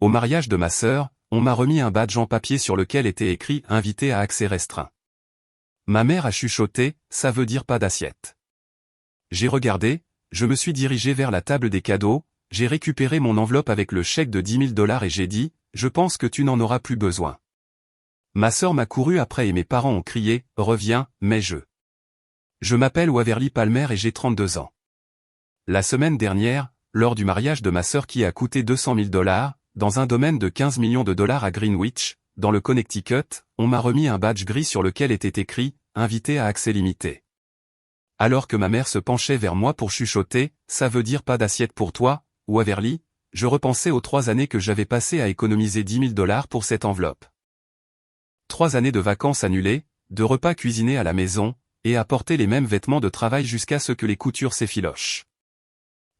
Au mariage de ma sœur, on m'a remis un badge en papier sur lequel était écrit « Invité à accès restreint ». Ma mère a chuchoté « Ça veut dire pas d'assiette ». J'ai regardé, je me suis dirigé vers la table des cadeaux, j'ai récupéré mon enveloppe avec le chèque de 10 000 $ et j'ai dit « Je pense que tu n'en auras plus besoin ». Ma sœur m'a couru après et mes parents ont crié « Reviens, mais Je m'appelle Waverly Palmer et j'ai 32 ans. La semaine dernière, lors du mariage de ma sœur qui a coûté 200 000 $, dans un domaine de 15 millions de dollars à Greenwich, dans le Connecticut, on m'a remis un badge gris sur lequel était écrit « Invité à accès limité ». Alors que ma mère se penchait vers moi pour chuchoter « Ça veut dire pas d'assiette pour toi, Waverly », je repensais aux 3 années que j'avais passées à économiser 10 000 $ pour cette enveloppe. 3 années de vacances annulées, de repas cuisinés à la maison, et à porter les mêmes vêtements de travail jusqu'à ce que les coutures s'effilochent.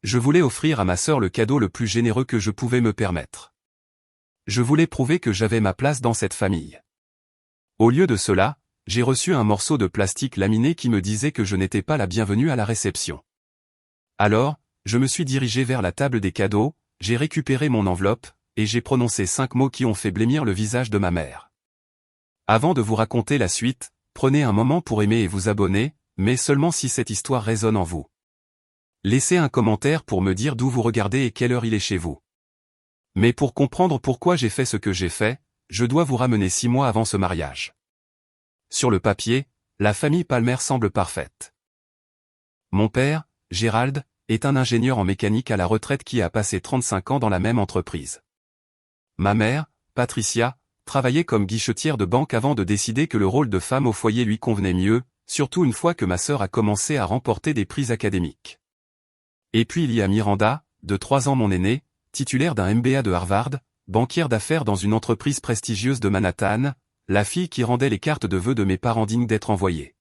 Je voulais offrir à ma sœur le cadeau le plus généreux que je pouvais me permettre. Je voulais prouver que j'avais ma place dans cette famille. Au lieu de cela, j'ai reçu un morceau de plastique laminé qui me disait que je n'étais pas la bienvenue à la réception. Alors, je me suis dirigé vers la table des cadeaux, j'ai récupéré mon enveloppe, et j'ai prononcé 5 mots qui ont fait blêmir le visage de ma mère. Avant de vous raconter la suite, prenez un moment pour aimer et vous abonner, mais seulement si cette histoire résonne en vous. Laissez un commentaire pour me dire d'où vous regardez et quelle heure il est chez vous. Mais pour comprendre pourquoi j'ai fait ce que j'ai fait, je dois vous ramener 6 mois avant ce mariage. Sur le papier, la famille Palmer semble parfaite. Mon père, Gérald, est un ingénieur en mécanique à la retraite qui a passé 35 ans dans la même entreprise. Ma mère, Patricia, travaillait comme guichetière de banque avant de décider que le rôle de femme au foyer lui convenait mieux, surtout une fois que ma sœur a commencé à remporter des prix académiques. Et puis il y a Miranda, de 3 ans mon aînée, titulaire d'un MBA de Harvard, banquière d'affaires dans une entreprise prestigieuse de Manhattan, la fille qui rendait les cartes de vœux de mes parents dignes d'être envoyées.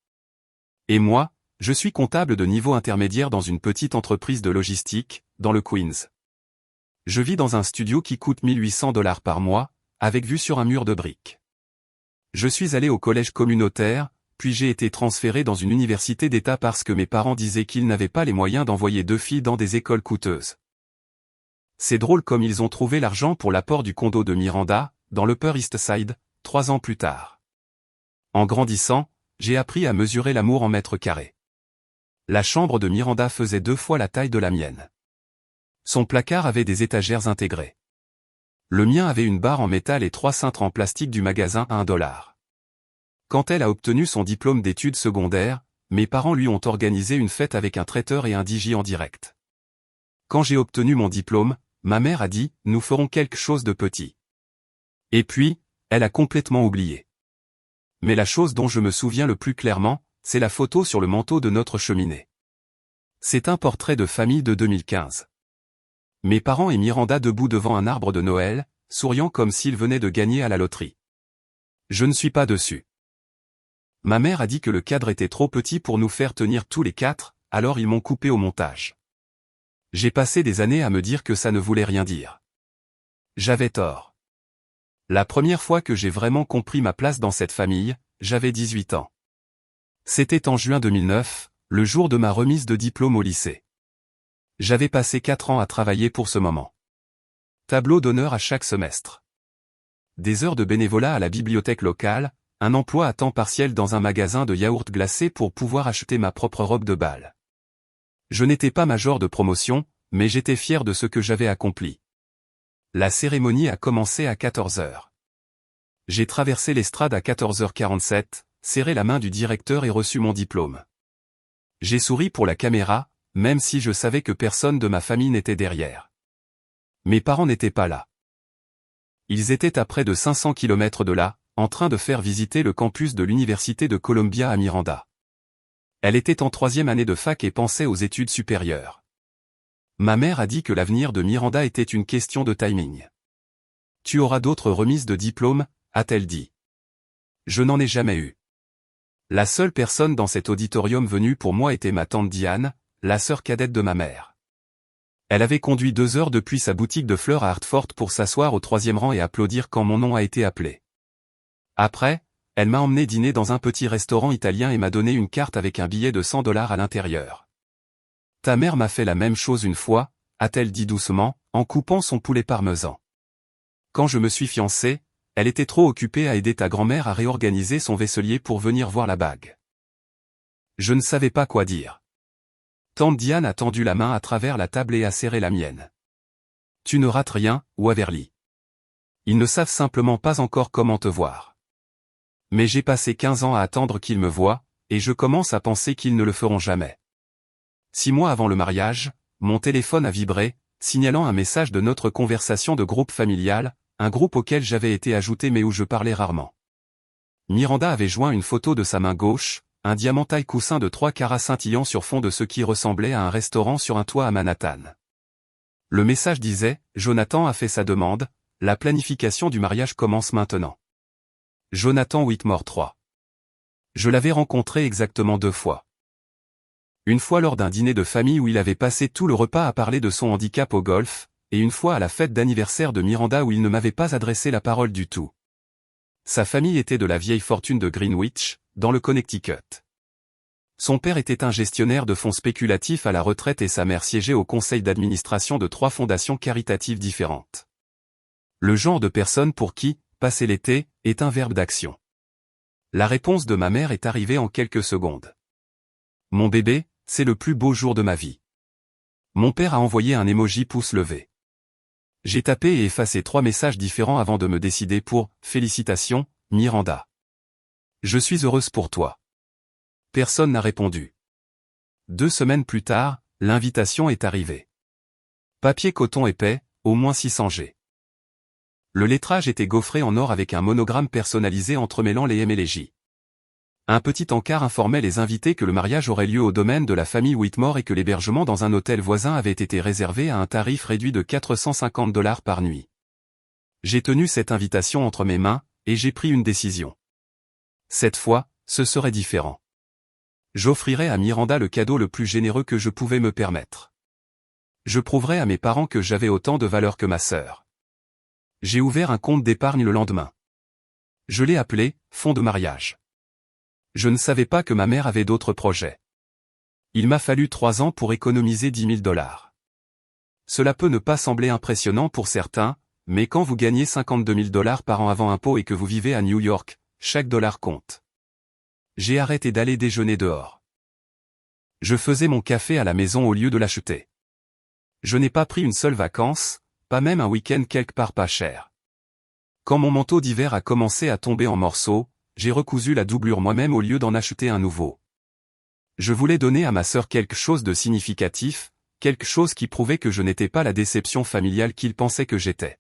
Et moi, je suis comptable de niveau intermédiaire dans une petite entreprise de logistique, dans le Queens. Je vis dans un studio qui coûte 1 800 $ par mois, avec vue sur un mur de briques. Je suis allé au collège communautaire, puis j'ai été transféré dans une université d'État parce que mes parents disaient qu'ils n'avaient pas les moyens d'envoyer 2 filles dans des écoles coûteuses. C'est drôle comme ils ont trouvé l'argent pour l'apport du condo de Miranda, dans l'Upper East Side, 3 ans plus tard. En grandissant, j'ai appris à mesurer l'amour en mètres carrés. La chambre de Miranda faisait 2 fois la taille de la mienne. Son placard avait des étagères intégrées. Le mien avait une barre en métal et 3 cintres en plastique du magasin à $1. Quand elle a obtenu son diplôme d'études secondaires, mes parents lui ont organisé une fête avec un traiteur et un DJ en direct. Quand j'ai obtenu mon diplôme, ma mère a dit « Nous ferons quelque chose de petit ». Et puis, elle a complètement oublié. Mais la chose dont je me souviens le plus clairement, c'est la photo sur le manteau de notre cheminée. C'est un portrait de famille de 2015. Mes parents et Miranda debout devant un arbre de Noël, souriant comme s'ils venaient de gagner à la loterie. Je ne suis pas dessus. Ma mère a dit que le cadre était trop petit pour nous faire tenir tous les 4, alors ils m'ont coupé au montage. J'ai passé des années à me dire que ça ne voulait rien dire. J'avais tort. La première fois que j'ai vraiment compris ma place dans cette famille, j'avais 18 ans. C'était en juin 2009, le jour de ma remise de diplôme au lycée. J'avais passé 4 ans à travailler pour ce moment. Tableau d'honneur à chaque semestre. Des heures de bénévolat à la bibliothèque locale, un emploi à temps partiel dans un magasin de yaourts glacés pour pouvoir acheter ma propre robe de bal. Je n'étais pas major de promotion, mais j'étais fier de ce que j'avais accompli. La cérémonie a commencé à 14 h. J'ai traversé l'estrade à 14h47, serré la main du directeur et reçu mon diplôme. J'ai souri pour la caméra, même si je savais que personne de ma famille n'était derrière. Mes parents n'étaient pas là. Ils étaient à près de 500 km de là, en train de faire visiter le campus de l'Université de Columbia à Miranda. Elle était en 3e année de fac et pensait aux études supérieures. Ma mère a dit que l'avenir de Miranda était une question de timing. « Tu auras d'autres remises de diplôme ?» a-t-elle dit. Je n'en ai jamais eu. La seule personne dans cet auditorium venue pour moi était ma tante Diane, la sœur cadette de ma mère. Elle avait conduit 2 heures depuis sa boutique de fleurs à Hartford pour s'asseoir au 3e rang et applaudir quand mon nom a été appelé. Après, elle m'a emmené dîner dans un petit restaurant italien et m'a donné une carte avec un billet de 100 $ à l'intérieur. Ta mère m'a fait la même chose une fois, a-t-elle dit doucement, en coupant son poulet parmesan. quand je me suis fiancé, elle était trop occupée à aider ta grand-mère à réorganiser son vaisselier pour venir voir la bague. Je ne savais pas quoi dire. Tante Diane a tendu la main à travers la table et a serré la mienne. Tu ne rates rien, Waverly. Ils ne savent simplement pas encore comment te voir. Mais j'ai passé 15 ans à attendre qu'ils me voient, et je commence à penser qu'ils ne le feront jamais. 6 mois avant le mariage, mon téléphone a vibré, signalant un message de notre conversation de groupe familial, un groupe auquel j'avais été ajouté mais où je parlais rarement. Miranda avait joint une photo de sa main gauche, un diamant taille coussin de 3 carats scintillant sur fond de ce qui ressemblait à un restaurant sur un toit à Manhattan. Le message disait « Jonathan a fait sa demande, la planification du mariage commence maintenant. Jonathan Whitmore 3. » Je l'avais rencontré exactement 2 fois. Une fois lors d'un dîner de famille où il avait passé tout le repas à parler de son handicap au golf, et une fois à la fête d'anniversaire de Miranda où il ne m'avait pas adressé la parole du tout. Sa famille était de la vieille fortune de Greenwich, dans le Connecticut. Son père était un gestionnaire de fonds spéculatifs à la retraite et sa mère siégeait au conseil d'administration de 3 fondations caritatives différentes. Le genre de personne pour qui, passer l'été, est un verbe d'action. La réponse de ma mère est arrivée en quelques secondes. Mon bébé, c'est le plus beau jour de ma vie. Mon père a envoyé un emoji pouce levé. J'ai tapé et effacé 3 messages différents avant de me décider pour « Félicitations, Miranda. Je suis heureuse pour toi. » Personne n'a répondu. 2 semaines plus tard, l'invitation est arrivée. Papier coton épais, au moins 600 G. Le lettrage était gaufré en or avec un monogramme personnalisé entremêlant les M et les J. Un petit encart informait les invités que le mariage aurait lieu au domaine de la famille Whitmore et que l'hébergement dans un hôtel voisin avait été réservé à un tarif réduit de $450 par nuit. J'ai tenu cette invitation entre mes mains, et j'ai pris une décision. Cette fois, ce serait différent. J'offrirais à Miranda le cadeau le plus généreux que je pouvais me permettre. Je prouverais à mes parents que j'avais autant de valeur que ma sœur. J'ai ouvert un compte d'épargne le lendemain. Je l'ai appelé « Fonds de mariage ». Je ne savais pas que ma mère avait d'autres projets. Il m'a fallu 3 ans pour économiser $10 000. Cela peut ne pas sembler impressionnant pour certains, mais quand vous gagnez $52 000 par an avant impôt et que vous vivez à New York, chaque dollar compte. J'ai arrêté d'aller déjeuner dehors. Je faisais mon café à la maison au lieu de l'acheter. Je n'ai pas pris une seule vacance, pas même un week-end quelque part pas cher. Quand mon manteau d'hiver a commencé à tomber en morceaux, j'ai recousu la doublure moi-même au lieu d'en acheter un nouveau. Je voulais donner à ma sœur quelque chose de significatif, quelque chose qui prouvait que je n'étais pas la déception familiale qu'il pensait que j'étais.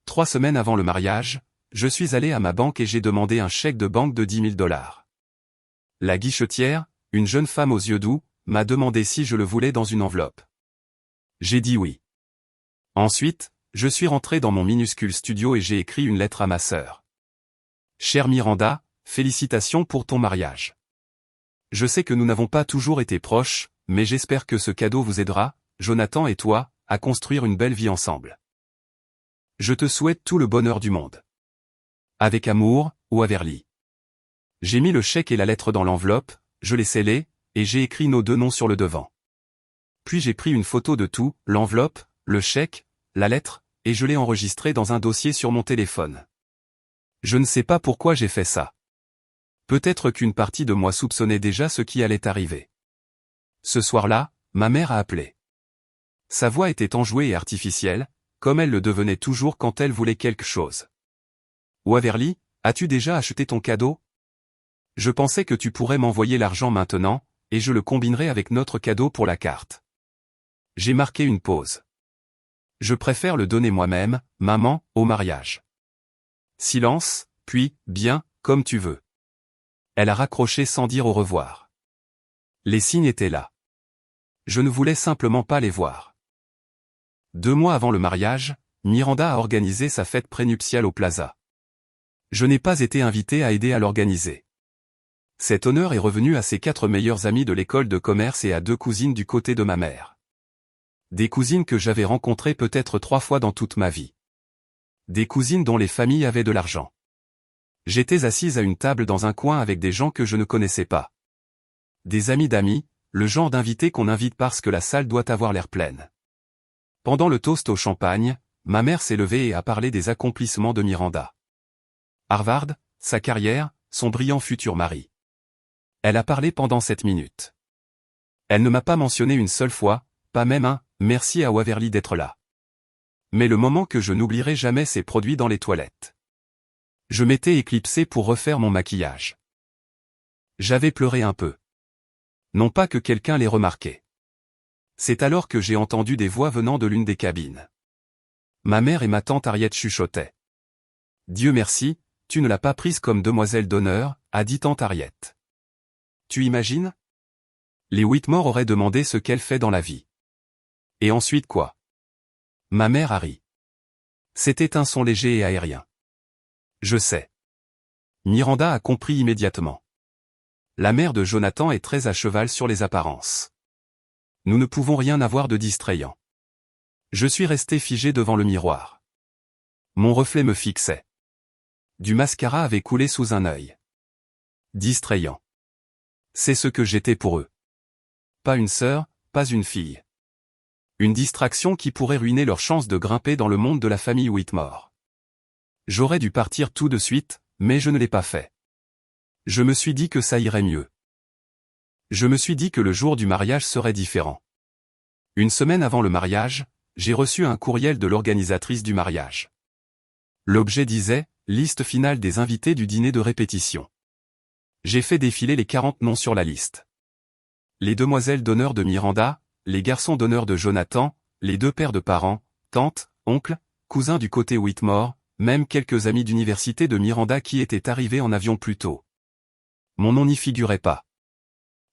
3 semaines avant le mariage, je suis allé à ma banque et j'ai demandé un chèque de banque de $10 000. La guichetière, une jeune femme aux yeux doux, m'a demandé si je le voulais dans une enveloppe. J'ai dit oui. Ensuite, je suis rentré dans mon minuscule studio et j'ai écrit une lettre à ma sœur. Chère Miranda, félicitations pour ton mariage. Je sais que nous n'avons pas toujours été proches, mais j'espère que ce cadeau vous aidera, Jonathan et toi, à construire une belle vie ensemble. Je te souhaite tout le bonheur du monde. Avec amour, Waverly. J'ai mis le chèque et la lettre dans l'enveloppe, je l'ai scellée, et j'ai écrit nos 2 noms sur le devant. Puis j'ai pris une photo de tout, l'enveloppe, le chèque, la lettre, et je l'ai enregistré dans un dossier sur mon téléphone. Je ne sais pas pourquoi j'ai fait ça. Peut-être qu'une partie de moi soupçonnait déjà ce qui allait arriver. Ce soir-là, ma mère a appelé. Sa voix était enjouée et artificielle, comme elle le devenait toujours quand elle voulait quelque chose. Waverly, as-tu déjà acheté ton cadeau? Je pensais que tu pourrais m'envoyer l'argent maintenant, et je le combinerai avec notre cadeau pour la carte. J'ai marqué une pause. Je préfère le donner moi-même, maman, au mariage. Silence, puis, bien, comme tu veux. Elle a raccroché sans dire au revoir. Les signes étaient là. Je ne voulais simplement pas les voir. 2 mois avant le mariage, Miranda a organisé sa fête prénuptiale au Plaza. Je n'ai pas été invité à aider à l'organiser. Cet honneur est revenu à ses 4 meilleurs amis de l'école de commerce et à 2 cousines du côté de ma mère. Des cousines que j'avais rencontrées peut-être 3 fois dans toute ma vie. Des cousines dont les familles avaient de l'argent. J'étais assise à une table dans un coin avec des gens que je ne connaissais pas. Des amis d'amis, le genre d'invités qu'on invite parce que la salle doit avoir l'air pleine. Pendant le toast au champagne, ma mère s'est levée et a parlé des accomplissements de Miranda. Harvard, sa carrière, son brillant futur mari. Elle a parlé pendant 7 minutes. Elle ne m'a pas mentionné une seule fois, pas même un « merci à Waverly d'être là ». Mais le moment que je n'oublierai jamais s'est produit dans les toilettes. Je m'étais éclipsé pour refaire mon maquillage. J'avais pleuré un peu. Non pas que quelqu'un l'ait remarqué. C'est alors que j'ai entendu des voix venant de l'une des cabines. Ma mère et ma tante Harriet chuchotaient. « Dieu merci, tu ne l'as pas prise comme demoiselle d'honneur », a dit tante Harriet. Tu imagines? Les Whitmore auraient demandé ce qu'elle fait dans la vie. Et ensuite quoi? Ma mère a ri. C'était un son léger et aérien. Je sais. Miranda a compris immédiatement. La mère de Jonathan est très à cheval sur les apparences. Nous ne pouvons rien avoir de distrayant. Je suis resté figé devant le miroir. Mon reflet me fixait. Du mascara avait coulé sous un œil. Distrayant. C'est ce que j'étais pour eux. Pas une sœur, pas une fille. Une distraction qui pourrait ruiner leur chance de grimper dans le monde de la famille Whitmore. J'aurais dû partir tout de suite, mais je ne l'ai pas fait. Je me suis dit que ça irait mieux. Je me suis dit que le jour du mariage serait différent. Une semaine avant le mariage, j'ai reçu un courriel de l'organisatrice du mariage. L'objet disait « Liste finale des invités du dîner de répétition ». J'ai fait défiler les 40 noms sur la liste. Les demoiselles d'honneur de Miranda, les garçons d'honneur de Jonathan, les 2 pères de parents, tantes, oncles, cousins du côté Whitmore, même quelques amis d'université de Miranda qui étaient arrivés en avion plus tôt. Mon nom n'y figurait pas.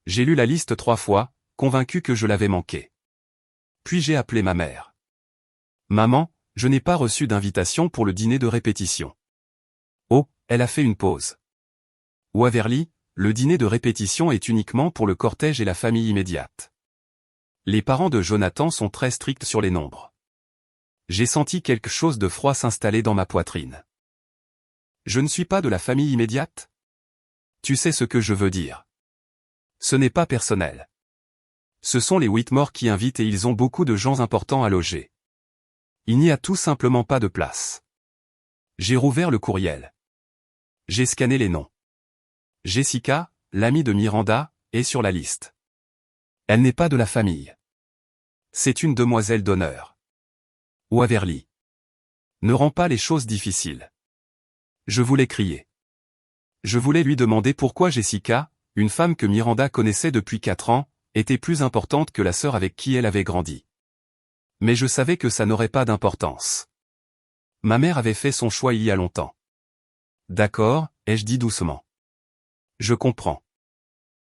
J'ai lu la liste 3 fois, convaincu que je l'avais manqué. Puis j'ai appelé ma mère. Maman, je n'ai pas reçu d'invitation pour le dîner de répétition. Oh, elle a fait une pause. Waverly, le dîner de répétition est uniquement pour le cortège et la famille immédiate. Les parents de Jonathan sont très stricts sur les nombres. J'ai senti quelque chose de froid s'installer dans ma poitrine. Je ne suis pas de la famille immédiate? Tu sais ce que je veux dire. Ce n'est pas personnel. Ce sont les Whitmore qui invitent et ils ont beaucoup de gens importants à loger. Il n'y a tout simplement pas de place. J'ai rouvert le courriel. J'ai scanné les noms. Jessica, l'amie de Miranda, est sur la liste. Elle n'est pas de la famille. C'est une demoiselle d'honneur. Waverly. Ne rends pas les choses difficiles. Je voulais crier. Je voulais lui demander pourquoi Jessica, une femme que Miranda connaissait depuis 4 ans, était plus importante que la sœur avec qui elle avait grandi. Mais je savais que ça n'aurait pas d'importance. Ma mère avait fait son choix il y a longtemps. D'accord, ai-je dit doucement. Je comprends.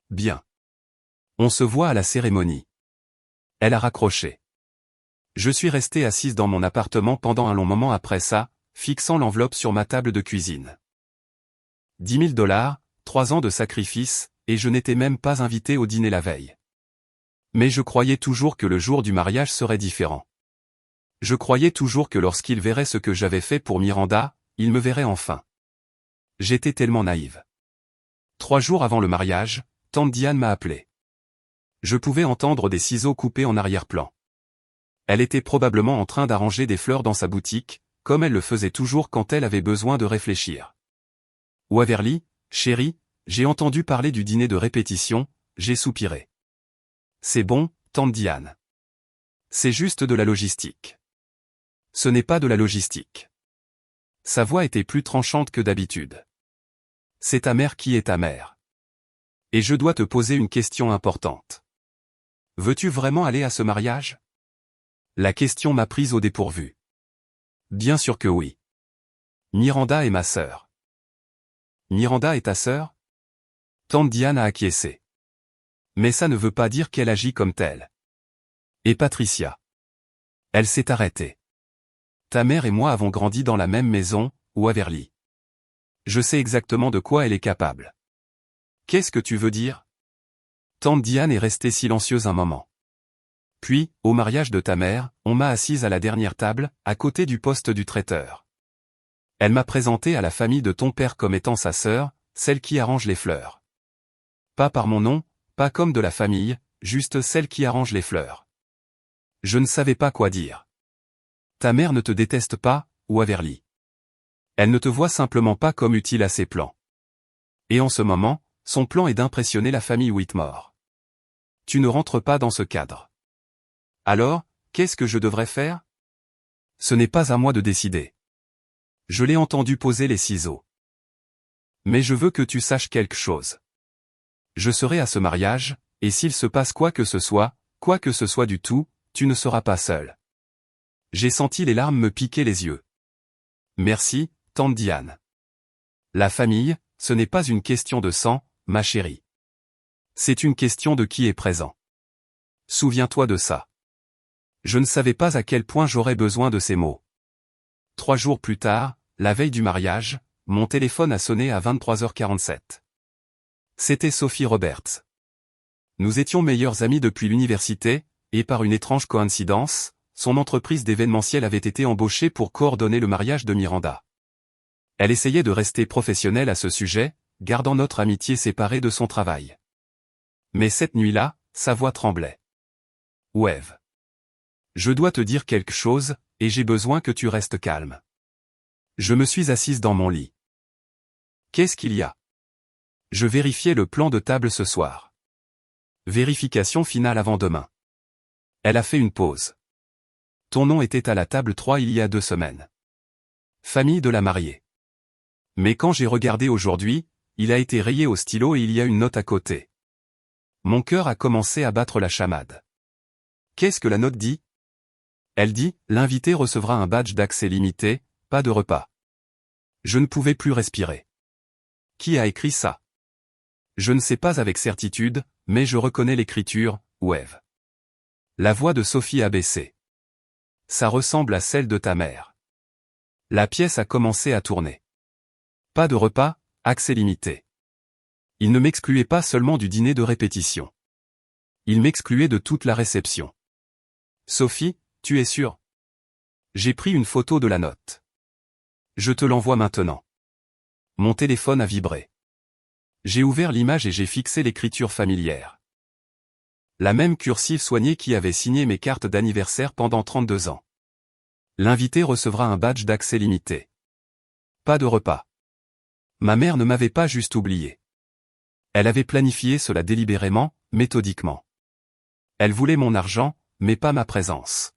Bien. On se voit à la cérémonie. Elle a raccroché. Je suis resté assise dans mon appartement pendant un long moment après ça, fixant l'enveloppe sur ma table de cuisine. 10 000 $, 3 ans de sacrifice, et je n'étais même pas invité au dîner la veille. Mais je croyais toujours que le jour du mariage serait différent. Je croyais toujours que lorsqu'il verrait ce que j'avais fait pour Miranda, il me verrait enfin. J'étais tellement naïve. 3 jours avant le mariage, tante Diane m'a appelé. Je pouvais entendre des ciseaux coupés en arrière-plan. Elle était probablement en train d'arranger des fleurs dans sa boutique, comme elle le faisait toujours quand elle avait besoin de réfléchir. Waverly, chérie, j'ai entendu parler du dîner de répétition, j'ai soupiré. C'est bon, tante Diane. C'est juste de la logistique. Ce n'est pas de la logistique. Sa voix était plus tranchante que d'habitude. C'est ta mère qui est ta mère. Et je dois te poser une question importante. Veux-tu vraiment aller à ce mariage? La question m'a prise au dépourvu. Bien sûr que oui. Miranda est ma sœur. Miranda est ta sœur? Tante Diane a acquiescé. Mais ça ne veut pas dire qu'elle agit comme telle. Et Patricia? Elle s'est arrêtée. Ta mère et moi avons grandi dans la même maison, Waverly. Je sais exactement de quoi elle est capable. Qu'est-ce que tu veux dire? Tante Diane est restée silencieuse un moment. Puis, au mariage de ta mère, on m'a assise à la dernière table, à côté du poste du traiteur. Elle m'a présenté à la famille de ton père comme étant sa sœur, celle qui arrange les fleurs. Pas par mon nom, pas comme de la famille, juste celle qui arrange les fleurs. Je ne savais pas quoi dire. Ta mère ne te déteste pas, Waverly. Elle ne te voit simplement pas comme utile à ses plans. Et en ce moment, son plan est d'impressionner la famille Whitmore. Tu ne rentres pas dans ce cadre. Alors, qu'est-ce que je devrais faire? Ce n'est pas à moi de décider. Je l'ai entendu poser les ciseaux. Mais je veux que tu saches quelque chose. Je serai à ce mariage, et s'il se passe quoi que ce soit du tout, tu ne seras pas seul. J'ai senti les larmes me piquer les yeux. Merci, tante Diane. La famille, ce n'est pas une question de sang, ma chérie. C'est une question de qui est présent. Souviens-toi de ça. Je ne savais pas à quel point j'aurais besoin de ces mots. 3 jours plus tard, la veille du mariage, mon téléphone a sonné à 23h47. C'était Sophie Roberts. Nous étions meilleurs amis depuis l'université, et par une étrange coïncidence, son entreprise d'événementiel avait été embauchée pour coordonner le mariage de Miranda. Elle essayait de rester professionnelle à ce sujet, gardant notre amitié séparée de son travail. Mais cette nuit-là, sa voix tremblait. Wave. Je dois te dire quelque chose, et j'ai besoin que tu restes calme. Je me suis assise dans mon lit. Qu'est-ce qu'il y a? Je vérifiais le plan de table ce soir. Vérification finale avant demain. Elle a fait une pause. Ton nom était à la table 3 il y a 2 semaines. Famille de la mariée. Mais quand j'ai regardé aujourd'hui, il a été rayé au stylo et il y a une note à côté. Mon cœur a commencé à battre la chamade. Qu'est-ce que la note dit? Elle dit, l'invité recevra un badge d'accès limité, pas de repas. Je ne pouvais plus respirer. Qui a écrit ça? Je ne sais pas avec certitude, mais je reconnais l'écriture, Wave. La voix de Sophie a baissé. Ça ressemble à celle de ta mère. La pièce a commencé à tourner. Pas de repas, accès limité. Il ne m'excluait pas seulement du dîner de répétition. Il m'excluait de toute la réception. Sophie, tu es sûre? J'ai pris une photo de la note. Je te l'envoie maintenant. Mon téléphone a vibré. J'ai ouvert l'image et j'ai fixé l'écriture familière. La même cursive soignée qui avait signé mes cartes d'anniversaire pendant 32 ans. L'invité recevra un badge d'accès limité. Pas de repas. Ma mère ne m'avait pas juste oublié. Elle avait planifié cela délibérément, méthodiquement. Elle voulait mon argent, mais pas ma présence.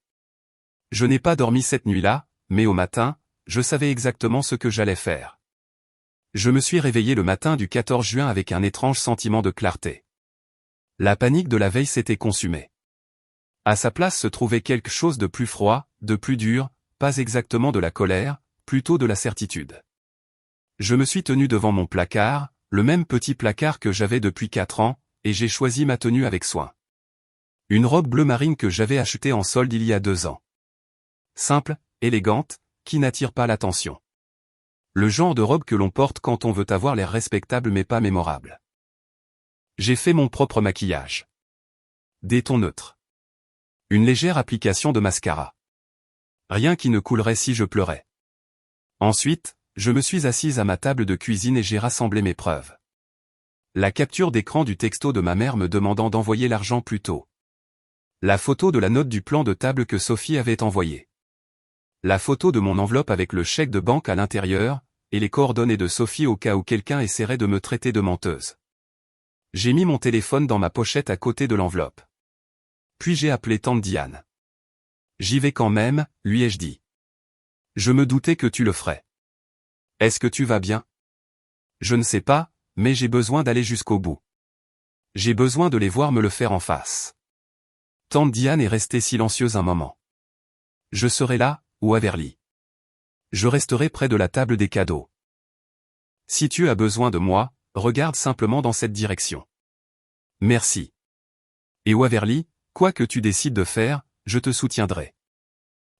Je n'ai pas dormi cette nuit-là, mais au matin, je savais exactement ce que j'allais faire. Je me suis réveillé le matin du 14 juin avec un étrange sentiment de clarté. La panique de la veille s'était consumée. À sa place se trouvait quelque chose de plus froid, de plus dur, pas exactement de la colère, plutôt de la certitude. Je me suis tenu devant mon placard, le même petit placard que j'avais depuis 4 ans, et j'ai choisi ma tenue avec soin. Une robe bleu marine que j'avais achetée en solde il y a 2 ans. Simple, élégante, qui n'attire pas l'attention. Le genre de robe que l'on porte quand on veut avoir l'air respectable mais pas mémorable. J'ai fait mon propre maquillage. Des tons neutres. Une légère application de mascara. Rien qui ne coulerait si je pleurais. Ensuite, je me suis assise à ma table de cuisine et j'ai rassemblé mes preuves. La capture d'écran du texto de ma mère me demandant d'envoyer l'argent plus tôt. La photo de la note du plan de table que Sophie avait envoyé. La photo de mon enveloppe avec le chèque de banque à l'intérieur, et les coordonnées de Sophie au cas où quelqu'un essaierait de me traiter de menteuse. J'ai mis mon téléphone dans ma pochette à côté de l'enveloppe. Puis j'ai appelé tante Diane. J'y vais quand même, lui ai-je dit. Je me doutais que tu le ferais. Est-ce que tu vas bien? Je ne sais pas, mais j'ai besoin d'aller jusqu'au bout. J'ai besoin de les voir me le faire en face. Tante Diane est restée silencieuse un moment. Je serai là, Waverly. Je resterai près de la table des cadeaux. Si tu as besoin de moi, regarde simplement dans cette direction. Merci. Et Waverly, quoi que tu décides de faire, je te soutiendrai.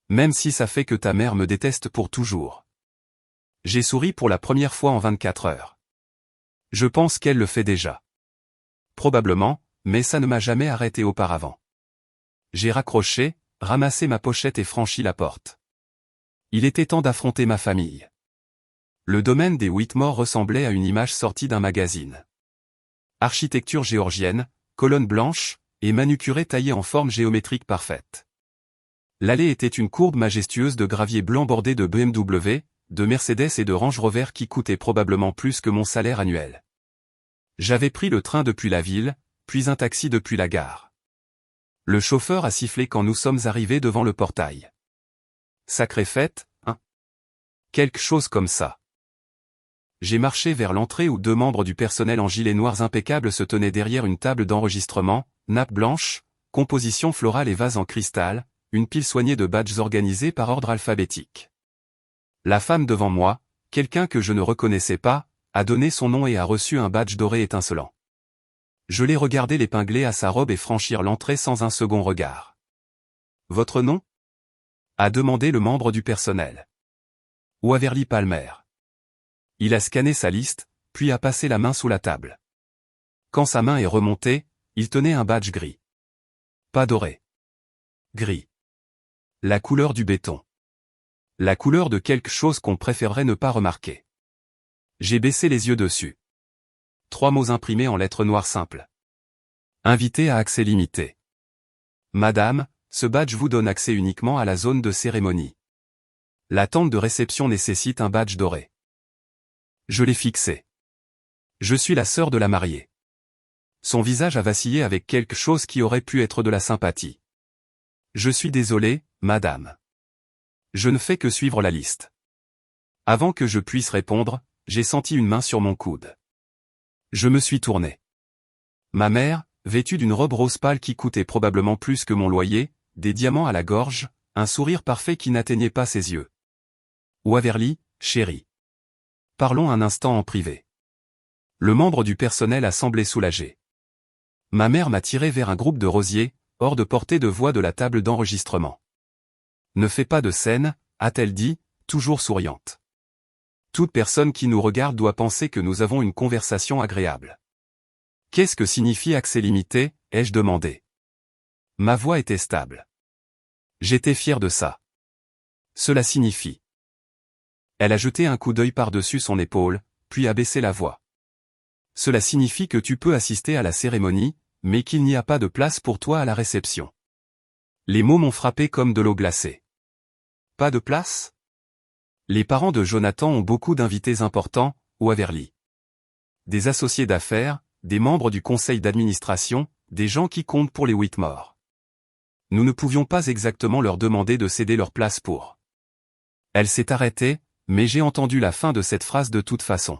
Même si ça fait que ta mère me déteste pour toujours. J'ai souri pour la première fois en 24 heures. Je pense qu'elle le fait déjà. Probablement, mais ça ne m'a jamais arrêté auparavant. J'ai raccroché, ramassé ma pochette et franchi la porte. Il était temps d'affronter ma famille. Le domaine des Whitmore ressemblait à une image sortie d'un magazine. Architecture géorgienne, colonnes blanches, et manucurés taillés en forme géométrique parfaite. L'allée était une courbe majestueuse de gravier blanc bordé de BMW, de Mercedes et de Range Rover qui coûtaient probablement plus que mon salaire annuel. J'avais pris le train depuis la ville, puis un taxi depuis la gare. Le chauffeur a sifflé quand nous sommes arrivés devant le portail. Sacrée fête, hein? Quelque chose comme ça. J'ai marché vers l'entrée où deux membres du personnel en gilets noirs impeccables se tenaient derrière une table d'enregistrement, nappe blanche, composition florale et vase en cristal, une pile soignée de badges organisés par ordre alphabétique. La femme devant moi, quelqu'un que je ne reconnaissais pas, a donné son nom et a reçu un badge doré étincelant. Je l'ai regardé l'épingler à sa robe et franchir l'entrée sans un second regard. « Votre nom ?» a demandé le membre du personnel. « Waverly Palmer. » Il a scanné sa liste, puis a passé la main sous la table. Quand sa main est remontée, il tenait un badge gris. Pas doré. Gris. La couleur du béton. La couleur de quelque chose qu'on préférerait ne pas remarquer. J'ai baissé les yeux dessus. 3 mots imprimés en lettres noires simples. Invité à accès limité. Madame, ce badge vous donne accès uniquement à la zone de cérémonie. La tente de réception nécessite un badge doré. Je l'ai fixé. Je suis la sœur de la mariée. Son visage a vacillé avec quelque chose qui aurait pu être de la sympathie. Je suis désolé, madame. Je ne fais que suivre la liste. Avant que je puisse répondre, j'ai senti une main sur mon coude. Je me suis tourné. Ma mère, vêtue d'une robe rose pâle qui coûtait probablement plus que mon loyer, des diamants à la gorge, un sourire parfait qui n'atteignait pas ses yeux. Waverly, chérie. Parlons un instant en privé. Le membre du personnel a semblé soulagé. Ma mère m'a tiré vers un groupe de rosiers, hors de portée de voix de la table d'enregistrement. Ne fais pas de scène, a-t-elle dit, toujours souriante. Toute personne qui nous regarde doit penser que nous avons une conversation agréable. Qu'est-ce que signifie accès limité, ai-je demandé. Ma voix était stable. J'étais fier de ça. Cela signifie. Elle a jeté un coup d'œil par-dessus son épaule, puis a baissé la voix. Cela signifie que tu peux assister à la cérémonie, mais qu'il n'y a pas de place pour toi à la réception. Les mots m'ont frappé comme de l'eau glacée. Pas de place? Les parents de Jonathan ont beaucoup d'invités importants, Waverly. Des associés d'affaires, des membres du conseil d'administration, des gens qui comptent pour les Whitmore. Nous ne pouvions pas exactement leur demander de céder leur place pour. Elle s'est arrêtée, mais j'ai entendu la fin de cette phrase de toute façon.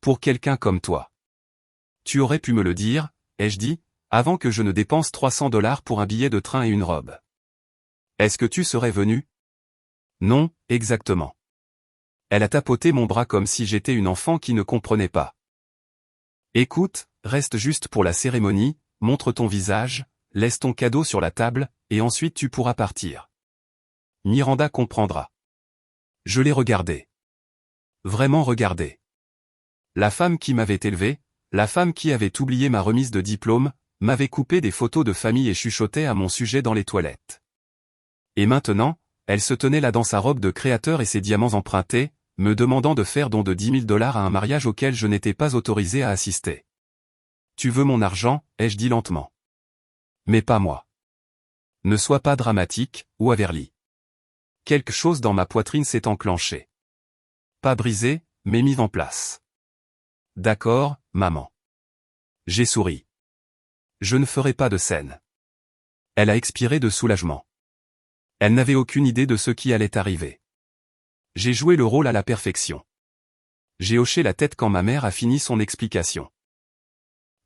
Pour quelqu'un comme toi. Tu aurais pu me le dire, ai-je dit, avant que je ne dépense $300 pour un billet de train et une robe. Est-ce que tu serais venu? Non, exactement. Elle a tapoté mon bras comme si j'étais une enfant qui ne comprenait pas. Écoute, reste juste pour la cérémonie, montre ton visage, laisse ton cadeau sur la table, et ensuite tu pourras partir. Miranda comprendra. Je l'ai regardé. Vraiment regardé. La femme qui m'avait élevé, la femme qui avait oublié ma remise de diplôme, m'avait coupé des photos de famille et chuchotait à mon sujet dans les toilettes. Et maintenant, elle se tenait là dans sa robe de créateur et ses diamants empruntés, me demandant de faire don de $10 000 à un mariage auquel je n'étais pas autorisé à assister. Tu veux mon argent, ai-je dit lentement. Mais pas moi. Ne sois pas dramatique, Waverly. Quelque chose dans ma poitrine s'est enclenché. Pas brisé, mais mis en place. D'accord, maman. J'ai souri. Je ne ferai pas de scène. Elle a expiré de soulagement. Elle n'avait aucune idée de ce qui allait arriver. J'ai joué le rôle à la perfection. J'ai hoché la tête quand ma mère a fini son explication.